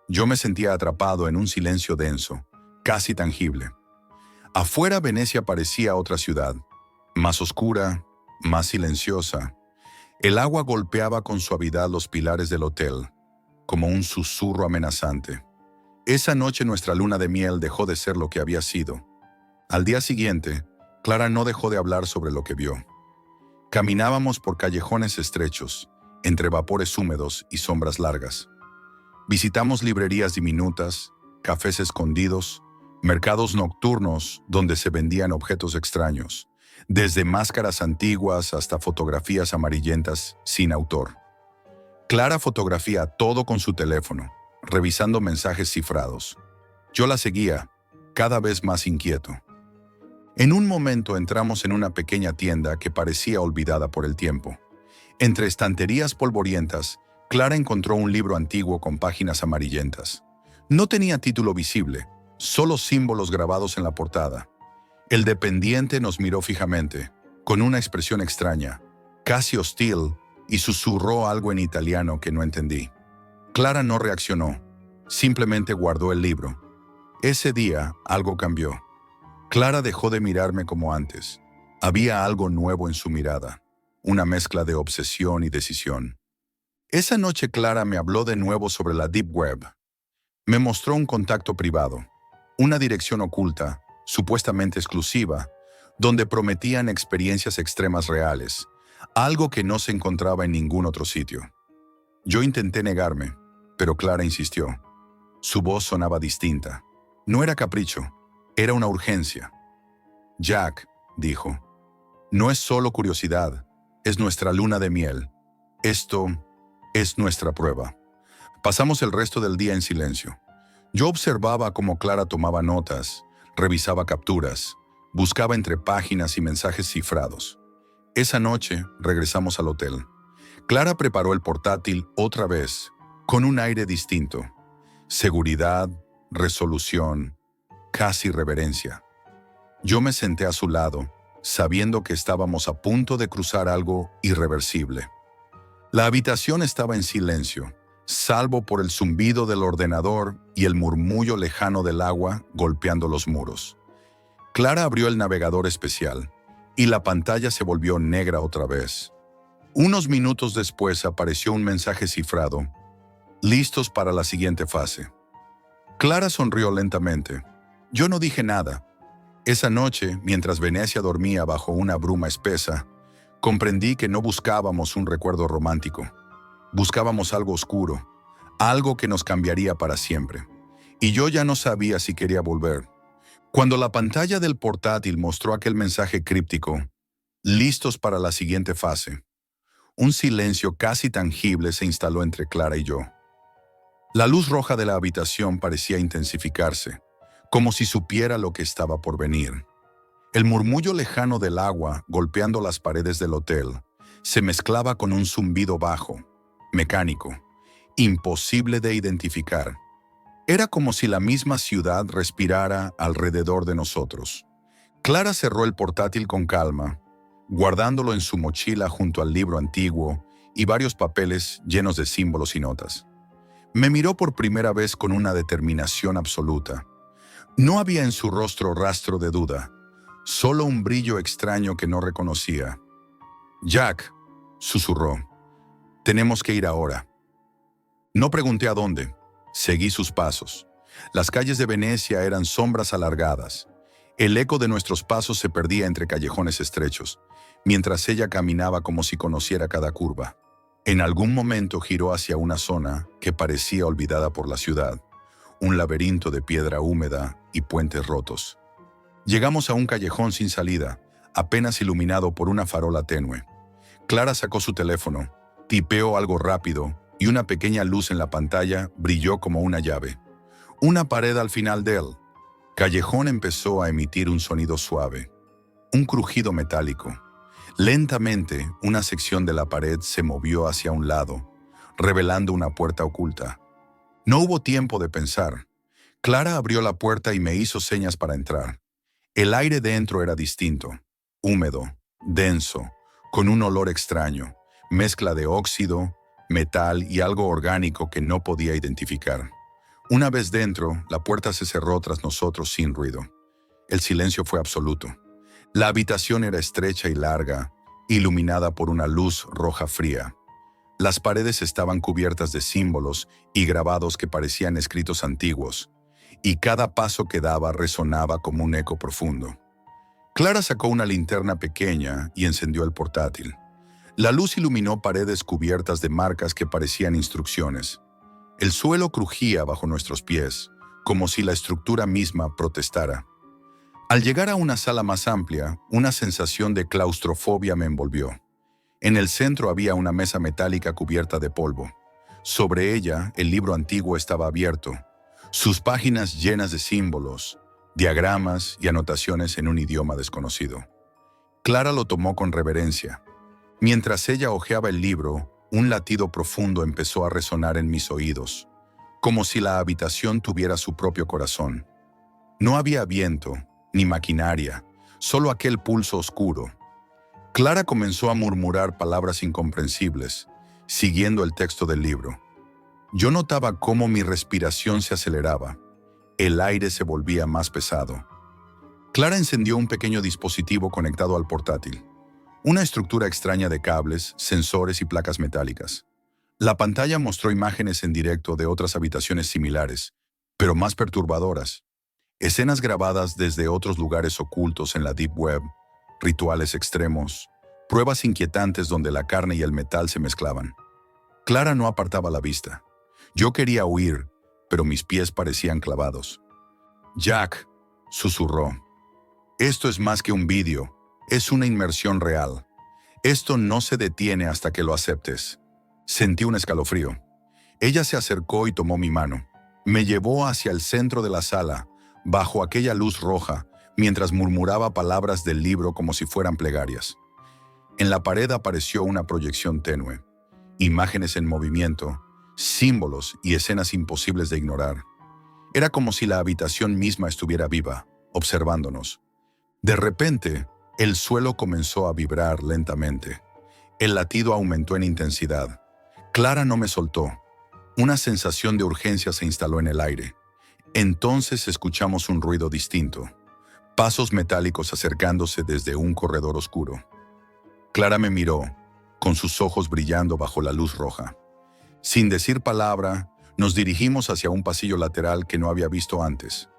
Yo me sentía atrapado en un silencio denso, casi tangible. Afuera Venecia parecía otra ciudad, más oscura, más silenciosa. El agua golpeaba con suavidad los pilares del hotel, como un susurro amenazante. Esa noche nuestra luna de miel dejó de ser lo que había sido. Al día siguiente, Clara no dejó de hablar sobre lo que vio. Caminábamos por callejones estrechos, entre vapores húmedos y sombras largas. Visitamos librerías diminutas, cafés escondidos, mercados nocturnos donde se vendían objetos extraños, desde máscaras antiguas hasta fotografías amarillentas sin autor. Clara fotografía todo con su teléfono, revisando mensajes cifrados. Yo la seguía, cada vez más inquieto. En un momento entramos en una pequeña tienda que parecía olvidada por el tiempo. Entre estanterías polvorientas, Clara encontró un libro antiguo con páginas amarillentas. No tenía título visible, solo símbolos grabados en la portada. El dependiente nos miró fijamente, con una expresión extraña, casi hostil, y susurró algo en italiano que no entendí. Clara no reaccionó, simplemente guardó el libro. Ese día, algo cambió. Clara dejó de mirarme como antes. Había algo nuevo en su mirada, una mezcla de obsesión y decisión. Esa noche Clara me habló de nuevo sobre la Deep Web. Me mostró un contacto privado, una dirección oculta, supuestamente exclusiva, donde prometían experiencias extremas reales, algo que no se encontraba en ningún otro sitio. Yo intenté negarme, pero Clara insistió. Su voz sonaba distinta. No era capricho, era una urgencia. «Jack», dijo, «no es solo curiosidad, es nuestra luna de miel. Esto es nuestra prueba». Pasamos el resto del día en silencio. Yo observaba cómo Clara tomaba notas, Revisaba capturas, buscaba entre páginas y mensajes cifrados. Esa noche regresamos al hotel. Clara preparó el portátil otra vez, con un aire distinto. Seguridad, resolución, casi reverencia. Yo me senté a su lado, sabiendo que estábamos a punto de cruzar algo irreversible. La habitación estaba en silencio, salvo por el zumbido del ordenador y el murmullo lejano del agua golpeando los muros. Clara abrió el navegador especial, y la pantalla se volvió negra otra vez. Unos minutos después apareció un mensaje cifrado: listos para la siguiente fase. Clara sonrió lentamente. Yo no dije nada. Esa noche, mientras Venecia dormía bajo una bruma espesa, comprendí que no buscábamos un recuerdo romántico. Buscábamos algo oscuro, algo que nos cambiaría para siempre. Y yo ya no sabía si quería volver. Cuando la pantalla del portátil mostró aquel mensaje críptico: listos para la siguiente fase, un silencio casi tangible se instaló entre Clara y yo. La luz roja de la habitación parecía intensificarse, como si supiera lo que estaba por venir. El murmullo lejano del agua golpeando las paredes del hotel se mezclaba con un zumbido bajo, mecánico, imposible de identificar. Era como si la misma ciudad respirara alrededor de nosotros. Clara cerró el portátil con calma, guardándolo en su mochila junto al libro antiguo y varios papeles llenos de símbolos y notas. Me miró por primera vez con una determinación absoluta. No había en su rostro rastro de duda, solo un brillo extraño que no reconocía. «Jack», susurró, «tenemos que ir ahora». No pregunté a dónde. Seguí sus pasos. Las calles de Venecia eran sombras alargadas. El eco de nuestros pasos se perdía entre callejones estrechos, mientras ella caminaba como si conociera cada curva. En algún momento giró hacia una zona que parecía olvidada por la ciudad, un laberinto de piedra húmeda y puentes rotos. Llegamos a un callejón sin salida, apenas iluminado por una farola tenue. Clara sacó su teléfono, tipeó algo rápido y una pequeña luz en la pantalla brilló como una llave. Una pared al final del callejón empezó a emitir un sonido suave, un crujido metálico. Lentamente, una sección de la pared se movió hacia un lado, revelando una puerta oculta. No hubo tiempo de pensar. Clara abrió la puerta y me hizo señas para entrar. El aire dentro era distinto, húmedo, denso, con un olor extraño, mezcla de óxido, metal y algo orgánico que no podía identificar. Una vez dentro, la puerta se cerró tras nosotros sin ruido. El silencio fue absoluto. La habitación era estrecha y larga, iluminada por una luz roja fría. Las paredes estaban cubiertas de símbolos y grabados que parecían escritos antiguos, y cada paso que daba resonaba como un eco profundo. Clara sacó una linterna pequeña y encendió el portátil. La luz iluminó paredes cubiertas de marcas que parecían instrucciones. El suelo crujía bajo nuestros pies, como si la estructura misma protestara. Al llegar a una sala más amplia, una sensación de claustrofobia me envolvió. En el centro había una mesa metálica cubierta de polvo. Sobre ella, el libro antiguo estaba abierto, sus páginas llenas de símbolos, diagramas y anotaciones en un idioma desconocido. Clara lo tomó con reverencia. Mientras ella hojeaba el libro, un latido profundo empezó a resonar en mis oídos, como si la habitación tuviera su propio corazón. No había viento, ni maquinaria, solo aquel pulso oscuro. Clara comenzó a murmurar palabras incomprensibles, siguiendo el texto del libro. Yo notaba cómo mi respiración se aceleraba. El aire se volvía más pesado. Clara encendió un pequeño dispositivo conectado al portátil. Una estructura extraña de cables, sensores y placas metálicas. La pantalla mostró imágenes en directo de otras habitaciones similares, pero más perturbadoras. Escenas grabadas desde otros lugares ocultos en la Deep Web, rituales extremos, pruebas inquietantes donde la carne y el metal se mezclaban. Clara no apartaba la vista. Yo quería huir, pero mis pies parecían clavados. «Jack», susurró, «esto es más que un vídeo, es una inmersión real. Esto no se detiene hasta que lo aceptes». Sentí un escalofrío. Ella se acercó y tomó mi mano. Me llevó hacia el centro de la sala, bajo aquella luz roja, mientras murmuraba palabras del libro como si fueran plegarias. En la pared apareció una proyección tenue, imágenes en movimiento, símbolos y escenas imposibles de ignorar. Era como si la habitación misma estuviera viva, observándonos. De repente, el suelo comenzó a vibrar lentamente. El latido aumentó en intensidad. Clara no me soltó. Una sensación de urgencia se instaló en el aire. Entonces escuchamos un ruido distinto. Pasos metálicos acercándose desde un corredor oscuro. Clara me miró, con sus ojos brillando bajo la luz roja. Sin decir palabra, nos dirigimos hacia un pasillo lateral que no había visto antes.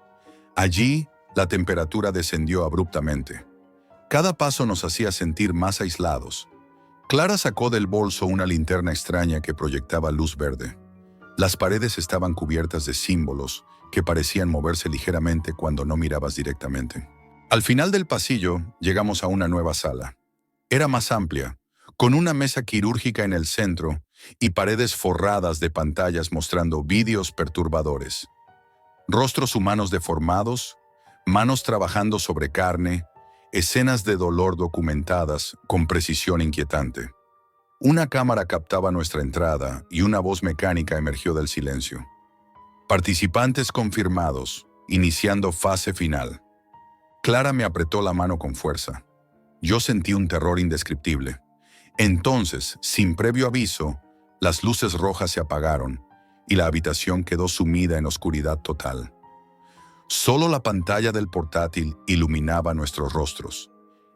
Allí, la temperatura descendió abruptamente. Cada paso nos hacía sentir más aislados. Clara sacó del bolso una linterna extraña que proyectaba luz verde. Las paredes estaban cubiertas de símbolos que parecían moverse ligeramente cuando no mirabas directamente. Al final del pasillo, llegamos a una nueva sala. Era más amplia, con una mesa quirúrgica en el centro y paredes forradas de pantallas mostrando vídeos perturbadores. Rostros humanos deformados, manos trabajando sobre carne, escenas de dolor documentadas con precisión inquietante. Una cámara captaba nuestra entrada y una voz mecánica emergió del silencio. Participantes confirmados, iniciando fase final. Clara me apretó la mano con fuerza. Yo sentí un terror indescriptible. Entonces, sin previo aviso, las luces rojas se apagaron y la habitación quedó sumida en oscuridad total. Solo la pantalla del portátil iluminaba nuestros rostros.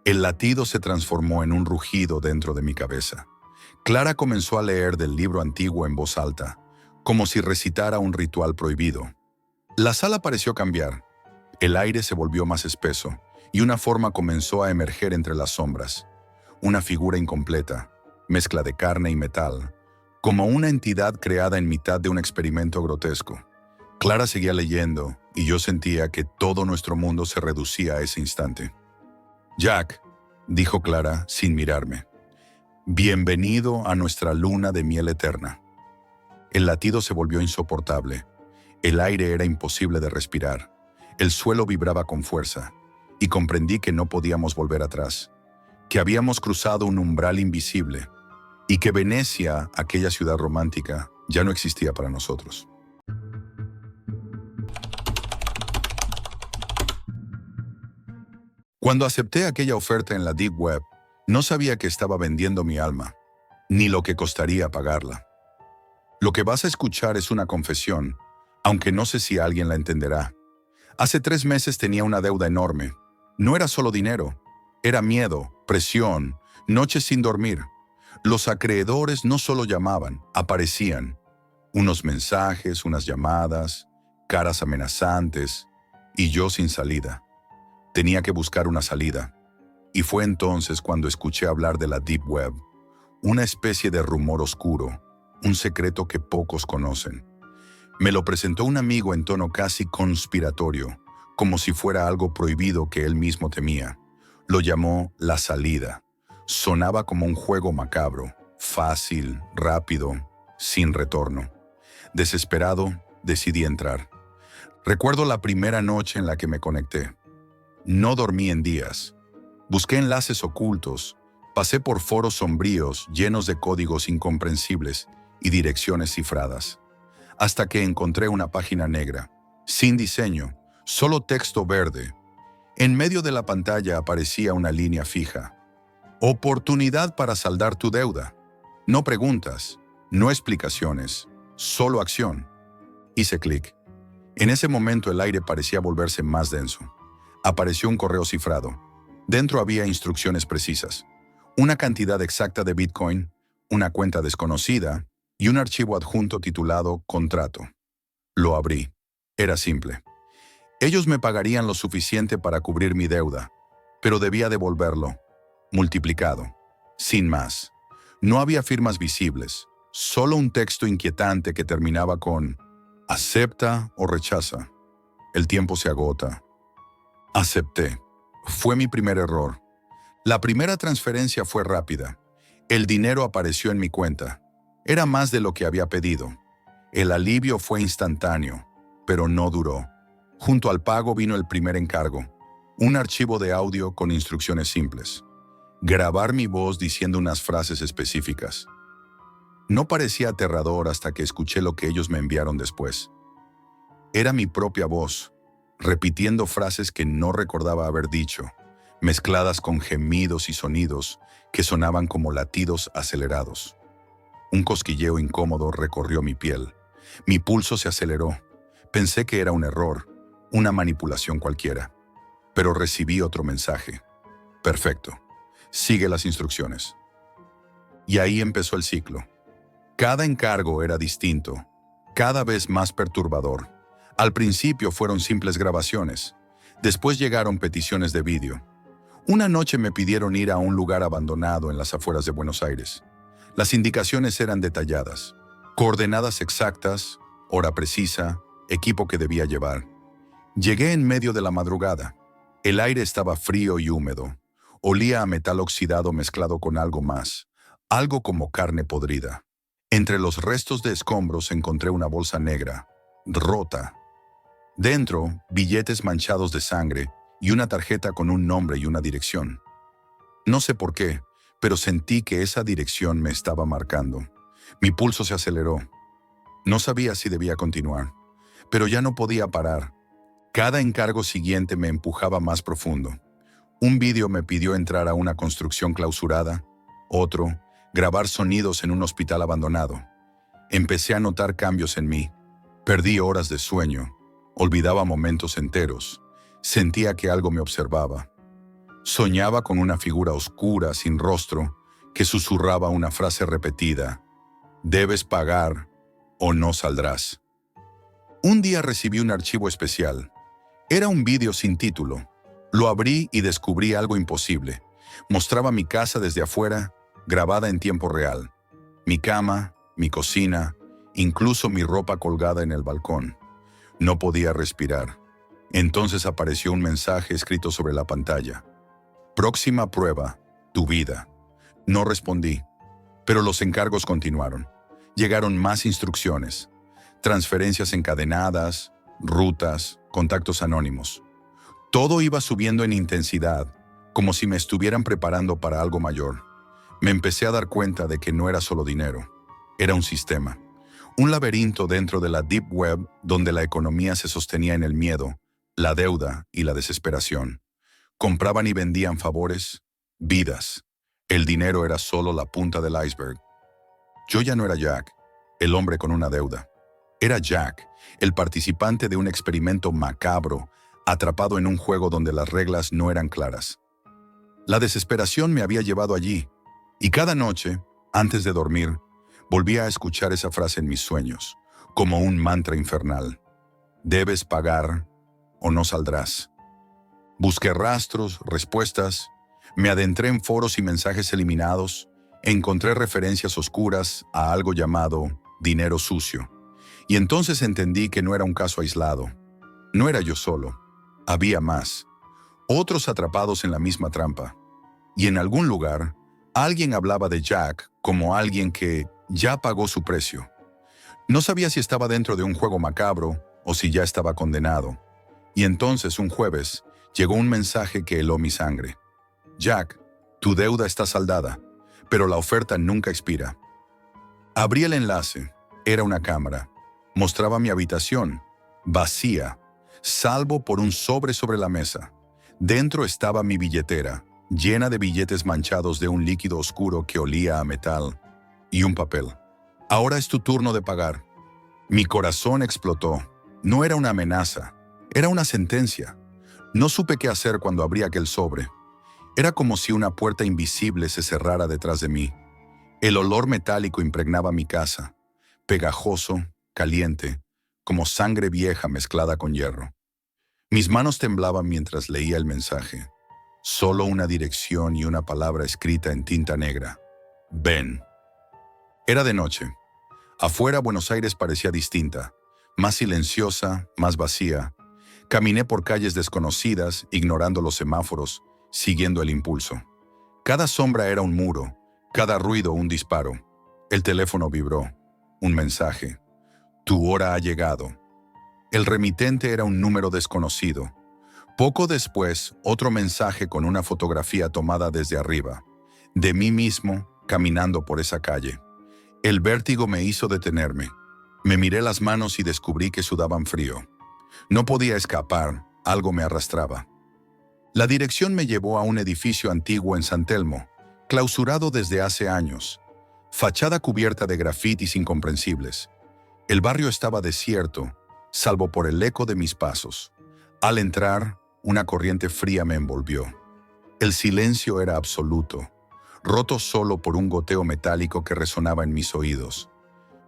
El latido se transformó en un rugido dentro de mi cabeza. Clara comenzó a leer del libro antiguo en voz alta, como si recitara un ritual prohibido. La sala pareció cambiar. El aire se volvió más espeso y una forma comenzó a emerger entre las sombras. Una figura incompleta, mezcla de carne y metal, como una entidad creada en mitad de un experimento grotesco. Clara seguía leyendo y yo sentía que todo nuestro mundo se reducía a ese instante. «Jack», dijo Clara sin mirarme, «bienvenido a nuestra luna de miel eterna». El latido se volvió insoportable. El aire era imposible de respirar. El suelo vibraba con fuerza y comprendí que no podíamos volver atrás, que habíamos cruzado un umbral invisible y que Venecia, aquella ciudad romántica, ya no existía para nosotros. Cuando acepté aquella oferta en la Deep Web, no sabía que estaba vendiendo mi alma, ni lo que costaría pagarla. Lo que vas a escuchar es una confesión, aunque no sé si alguien la entenderá. Hace 3 meses tenía una deuda enorme. No era solo dinero, era miedo, presión, noches sin dormir. Los acreedores no solo llamaban, aparecían. Unos mensajes, unas llamadas, caras amenazantes, y yo sin salida. Tenía que buscar una salida. Y fue entonces cuando escuché hablar de la Deep Web, una especie de rumor oscuro, un secreto que pocos conocen. Me lo presentó un amigo en tono casi conspiratorio, como si fuera algo prohibido que él mismo temía. Lo llamó La Salida. Sonaba como un juego macabro, fácil, rápido, sin retorno. Desesperado, decidí entrar. Recuerdo la primera noche en la que me conecté. No dormí en días. Busqué enlaces ocultos, pasé por foros sombríos llenos de códigos incomprensibles y direcciones cifradas, hasta que encontré una página negra, sin diseño, solo texto verde. En medio de la pantalla aparecía una línea fija. Oportunidad para saldar tu deuda. No preguntas, no explicaciones, solo acción. Hice clic. En ese momento el aire parecía volverse más denso. Apareció un correo cifrado. Dentro había instrucciones precisas. Una cantidad exacta de Bitcoin, una cuenta desconocida y un archivo adjunto titulado Contrato. Lo abrí. Era simple. Ellos me pagarían lo suficiente para cubrir mi deuda, pero debía devolverlo, multiplicado, sin más. No había firmas visibles, solo un texto inquietante que terminaba con «acepta o rechaza». El tiempo se agota. Acepté. Fue mi primer error. La primera transferencia fue rápida. El dinero apareció en mi cuenta. Era más de lo que había pedido. El alivio fue instantáneo, pero no duró. Junto al pago vino el primer encargo, un archivo de audio con instrucciones simples. Grabar mi voz diciendo unas frases específicas. No parecía aterrador hasta que escuché lo que ellos me enviaron después. Era mi propia voz, repitiendo frases que no recordaba haber dicho, mezcladas con gemidos y sonidos que sonaban como latidos acelerados. Un cosquilleo incómodo recorrió mi piel. Mi pulso se aceleró. Pensé que era un error, una manipulación cualquiera. Pero recibí otro mensaje. Perfecto. Sigue las instrucciones. Y ahí empezó el ciclo. Cada encargo era distinto, cada vez más perturbador. Al principio fueron simples grabaciones. Después llegaron peticiones de vídeo. Una noche me pidieron ir a un lugar abandonado en las afueras de Buenos Aires. Las indicaciones eran detalladas. Coordenadas exactas, hora precisa, equipo que debía llevar. Llegué en medio de la madrugada. El aire estaba frío y húmedo. Olía a metal oxidado mezclado con algo más, algo como carne podrida. Entre los restos de escombros encontré una bolsa negra, rota. Dentro, billetes manchados de sangre y una tarjeta con un nombre y una dirección. No sé por qué, pero sentí que esa dirección me estaba marcando. Mi pulso se aceleró. No sabía si debía continuar, pero ya no podía parar. Cada encargo siguiente me empujaba más profundo. Un vídeo me pidió entrar a una construcción clausurada, otro, grabar sonidos en un hospital abandonado. Empecé a notar cambios en mí. Perdí horas de sueño, olvidaba momentos enteros, sentía que algo me observaba. Soñaba con una figura oscura, sin rostro, que susurraba una frase repetida: debes pagar o no saldrás. Un día recibí un archivo especial. Era un vídeo sin título. Lo abrí y descubrí algo imposible. Mostraba mi casa desde afuera, grabada en tiempo real. Mi cama, mi cocina, incluso mi ropa colgada en el balcón. No podía respirar. Entonces apareció un mensaje escrito sobre la pantalla. Próxima prueba, tu vida. No respondí, pero los encargos continuaron. Llegaron más instrucciones, transferencias encadenadas, rutas, contactos anónimos. Todo iba subiendo en intensidad, como si me estuvieran preparando para algo mayor. Me empecé a dar cuenta de que no era solo dinero, era un sistema. Un laberinto dentro de la Deep Web donde la economía se sostenía en el miedo, la deuda y la desesperación. Compraban y vendían favores, vidas. El dinero era solo la punta del iceberg. Yo ya no era Jack, el hombre con una deuda. Era Jack, el participante de un experimento macabro, atrapado en un juego donde las reglas no eran claras. La desesperación me había llevado allí, y cada noche, antes de dormir, volvía a escuchar esa frase en mis sueños, como un mantra infernal. Debes pagar o no saldrás. Busqué rastros, respuestas, me adentré en foros y mensajes eliminados, encontré referencias oscuras a algo llamado dinero sucio. Y entonces entendí que no era un caso aislado. No era yo solo. Había más. Otros atrapados en la misma trampa. Y en algún lugar, alguien hablaba de Jack como alguien que ya pagó su precio. No sabía si estaba dentro de un juego macabro o si ya estaba condenado. Y entonces, un jueves, llegó un mensaje que heló mi sangre. Jack, tu deuda está saldada, pero la oferta nunca expira. Abrí el enlace. Era una cámara. Mostraba mi habitación, vacía, salvo por un sobre la mesa. Dentro estaba mi billetera, llena de billetes manchados de un líquido oscuro que olía a metal, y un papel. Ahora es tu turno de pagar. Mi corazón explotó. No era una amenaza, era una sentencia. No supe qué hacer cuando abrí aquel sobre. Era como si una puerta invisible se cerrara detrás de mí. El olor metálico impregnaba mi casa, pegajoso, caliente, como sangre vieja mezclada con hierro. Mis manos temblaban mientras leía el mensaje. Solo una dirección y una palabra escrita en tinta negra. Ven. Era de noche. Afuera Buenos Aires parecía distinta, más silenciosa, más vacía. Caminé por calles desconocidas, ignorando los semáforos, siguiendo el impulso. Cada sombra era un muro, cada ruido un disparo. El teléfono vibró. Un mensaje. Tu hora ha llegado. El remitente era un número desconocido. Poco después, otro mensaje con una fotografía tomada desde arriba, de mí mismo caminando por esa calle. El vértigo me hizo detenerme. Me miré las manos y descubrí que sudaban frío. No podía escapar, algo me arrastraba. La dirección me llevó a un edificio antiguo en San Telmo, clausurado desde hace años. Fachada cubierta de grafitis incomprensibles. El barrio estaba desierto, salvo por el eco de mis pasos. Al entrar, una corriente fría me envolvió. El silencio era absoluto, roto solo por un goteo metálico que resonaba en mis oídos.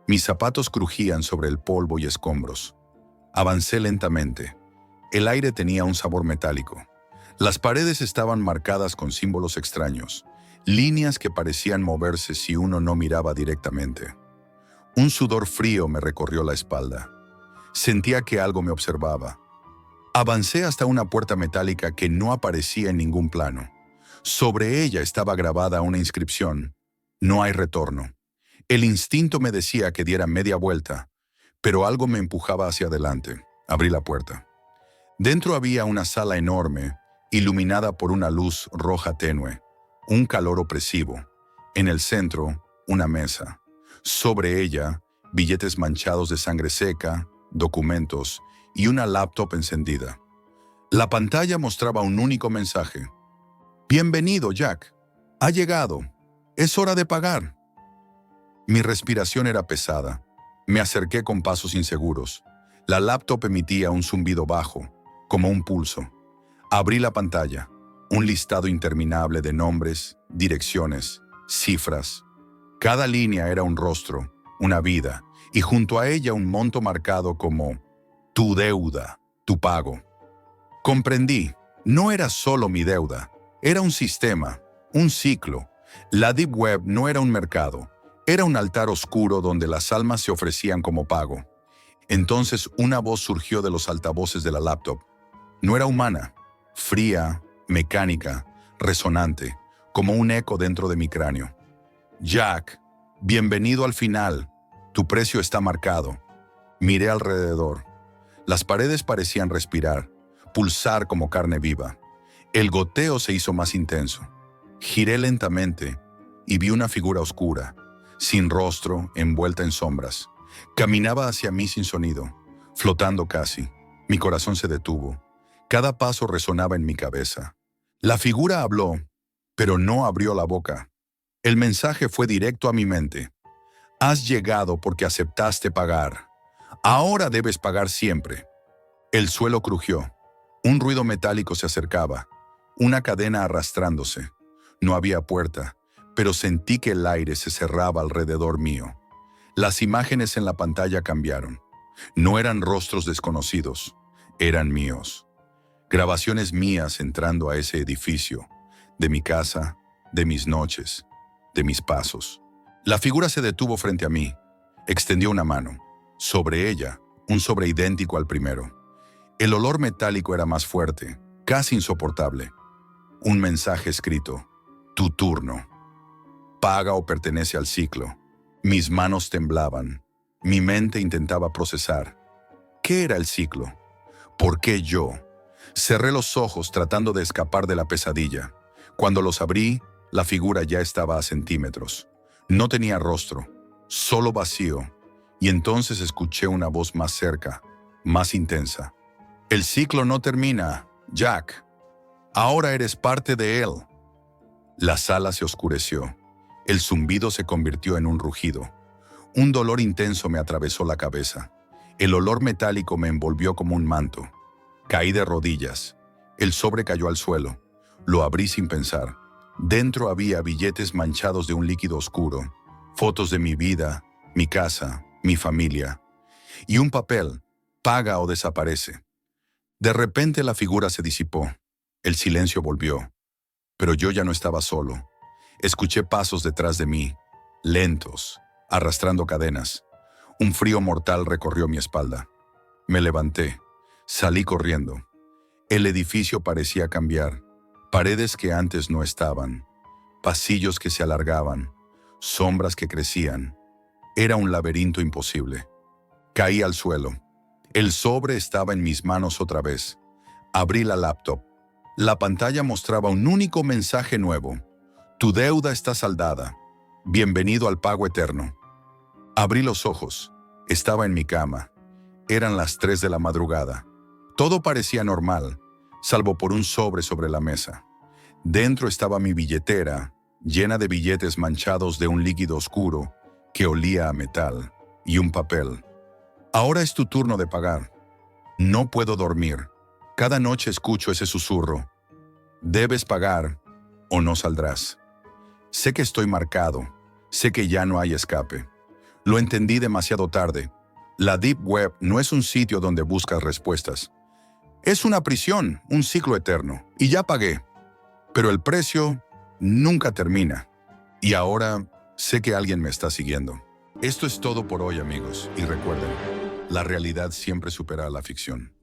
Mis zapatos crujían sobre el polvo y escombros. Avancé lentamente. El aire tenía un sabor metálico. Las paredes estaban marcadas con símbolos extraños, líneas que parecían moverse si uno no miraba directamente. Un sudor frío me recorrió la espalda. Sentía que algo me observaba. Avancé hasta una puerta metálica que no aparecía en ningún plano. Sobre ella estaba grabada una inscripción: no hay retorno. El instinto me decía que diera media vuelta, pero algo me empujaba hacia adelante. Abrí la puerta. Dentro había una sala enorme, iluminada por una luz roja tenue, un calor opresivo. En el centro, una mesa. Sobre ella, billetes manchados de sangre seca, documentos y una laptop encendida. La pantalla mostraba un único mensaje: «Bienvenido, Jack. Ha llegado. Es hora de pagar». Mi respiración era pesada. Me acerqué con pasos inseguros. La laptop emitía un zumbido bajo, como un pulso. Abrí la pantalla. Un listado interminable de nombres, direcciones, cifras. Cada línea era un rostro, una vida, y junto a ella un monto marcado como «tu deuda, tu pago». Comprendí, no era solo mi deuda, era un sistema, un ciclo. La Deep Web no era un mercado, era un altar oscuro donde las almas se ofrecían como pago. Entonces una voz surgió de los altavoces de la laptop. No era humana, fría, mecánica, resonante, como un eco dentro de mi cráneo. «Jack, bienvenido al final. Tu precio está marcado». Miré alrededor. Las paredes parecían respirar, pulsar como carne viva. El goteo se hizo más intenso. Giré lentamente y vi una figura oscura, sin rostro, envuelta en sombras. Caminaba hacia mí sin sonido, flotando casi. Mi corazón se detuvo. Cada paso resonaba en mi cabeza. La figura habló, pero no abrió la boca. El mensaje fue directo a mi mente. «Has llegado porque aceptaste pagar. Ahora debes pagar siempre». El suelo crujió. Un ruido metálico se acercaba, una cadena arrastrándose. No había puerta, pero sentí que el aire se cerraba alrededor mío. Las imágenes en la pantalla cambiaron. No eran rostros desconocidos, eran míos. Grabaciones mías entrando a ese edificio, de mi casa, de mis noches, de mis pasos. La figura se detuvo frente a mí, extendió una mano. Sobre ella, un sobre idéntico al primero. El olor metálico era más fuerte, casi insoportable. Un mensaje escrito: «Tu turno. Paga o pertenece al ciclo». Mis manos temblaban. Mi mente intentaba procesar. ¿Qué era el ciclo? ¿Por qué yo? Cerré los ojos tratando de escapar de la pesadilla. Cuando los abrí, la figura ya estaba a centímetros. No tenía rostro, solo vacío. Y entonces escuché una voz más cerca, más intensa. «El ciclo no termina, Jack. Ahora eres parte de él». La sala se oscureció. El zumbido se convirtió en un rugido. Un dolor intenso me atravesó la cabeza. El olor metálico me envolvió como un manto. Caí de rodillas. El sobre cayó al suelo. Lo abrí sin pensar. Dentro había billetes manchados de un líquido oscuro, fotos de mi vida, mi casa, mi familia, y un papel: «Paga o desaparece». De repente la figura se disipó. El silencio volvió. Pero yo ya no estaba solo. Escuché pasos detrás de mí, lentos, arrastrando cadenas. Un frío mortal recorrió mi espalda. Me levanté. Salí corriendo. El edificio parecía cambiar. Paredes que antes no estaban. Pasillos que se alargaban. Sombras que crecían. Era un laberinto imposible. Caí al suelo. El sobre estaba en mis manos otra vez. Abrí la laptop. La pantalla mostraba un único mensaje nuevo. Tu deuda está saldada. Bienvenido al pago eterno. Abrí los ojos. Estaba en mi cama. Eran las 3 de la madrugada. Todo parecía normal, salvo por un sobre la mesa. Dentro estaba mi billetera, llena de billetes manchados de un líquido oscuro que olía a metal, y un papel. Ahora es tu turno de pagar. No puedo dormir. Cada noche escucho ese susurro. Debes pagar o no saldrás. Sé que estoy marcado. Sé que ya no hay escape. Lo entendí demasiado tarde. La Deep Web no es un sitio donde buscas respuestas. Es una prisión, un ciclo eterno. Y ya pagué. Pero el precio nunca termina. Y ahora sé que alguien me está siguiendo. Esto es todo por hoy, amigos. Y recuerden, la realidad siempre supera a la ficción.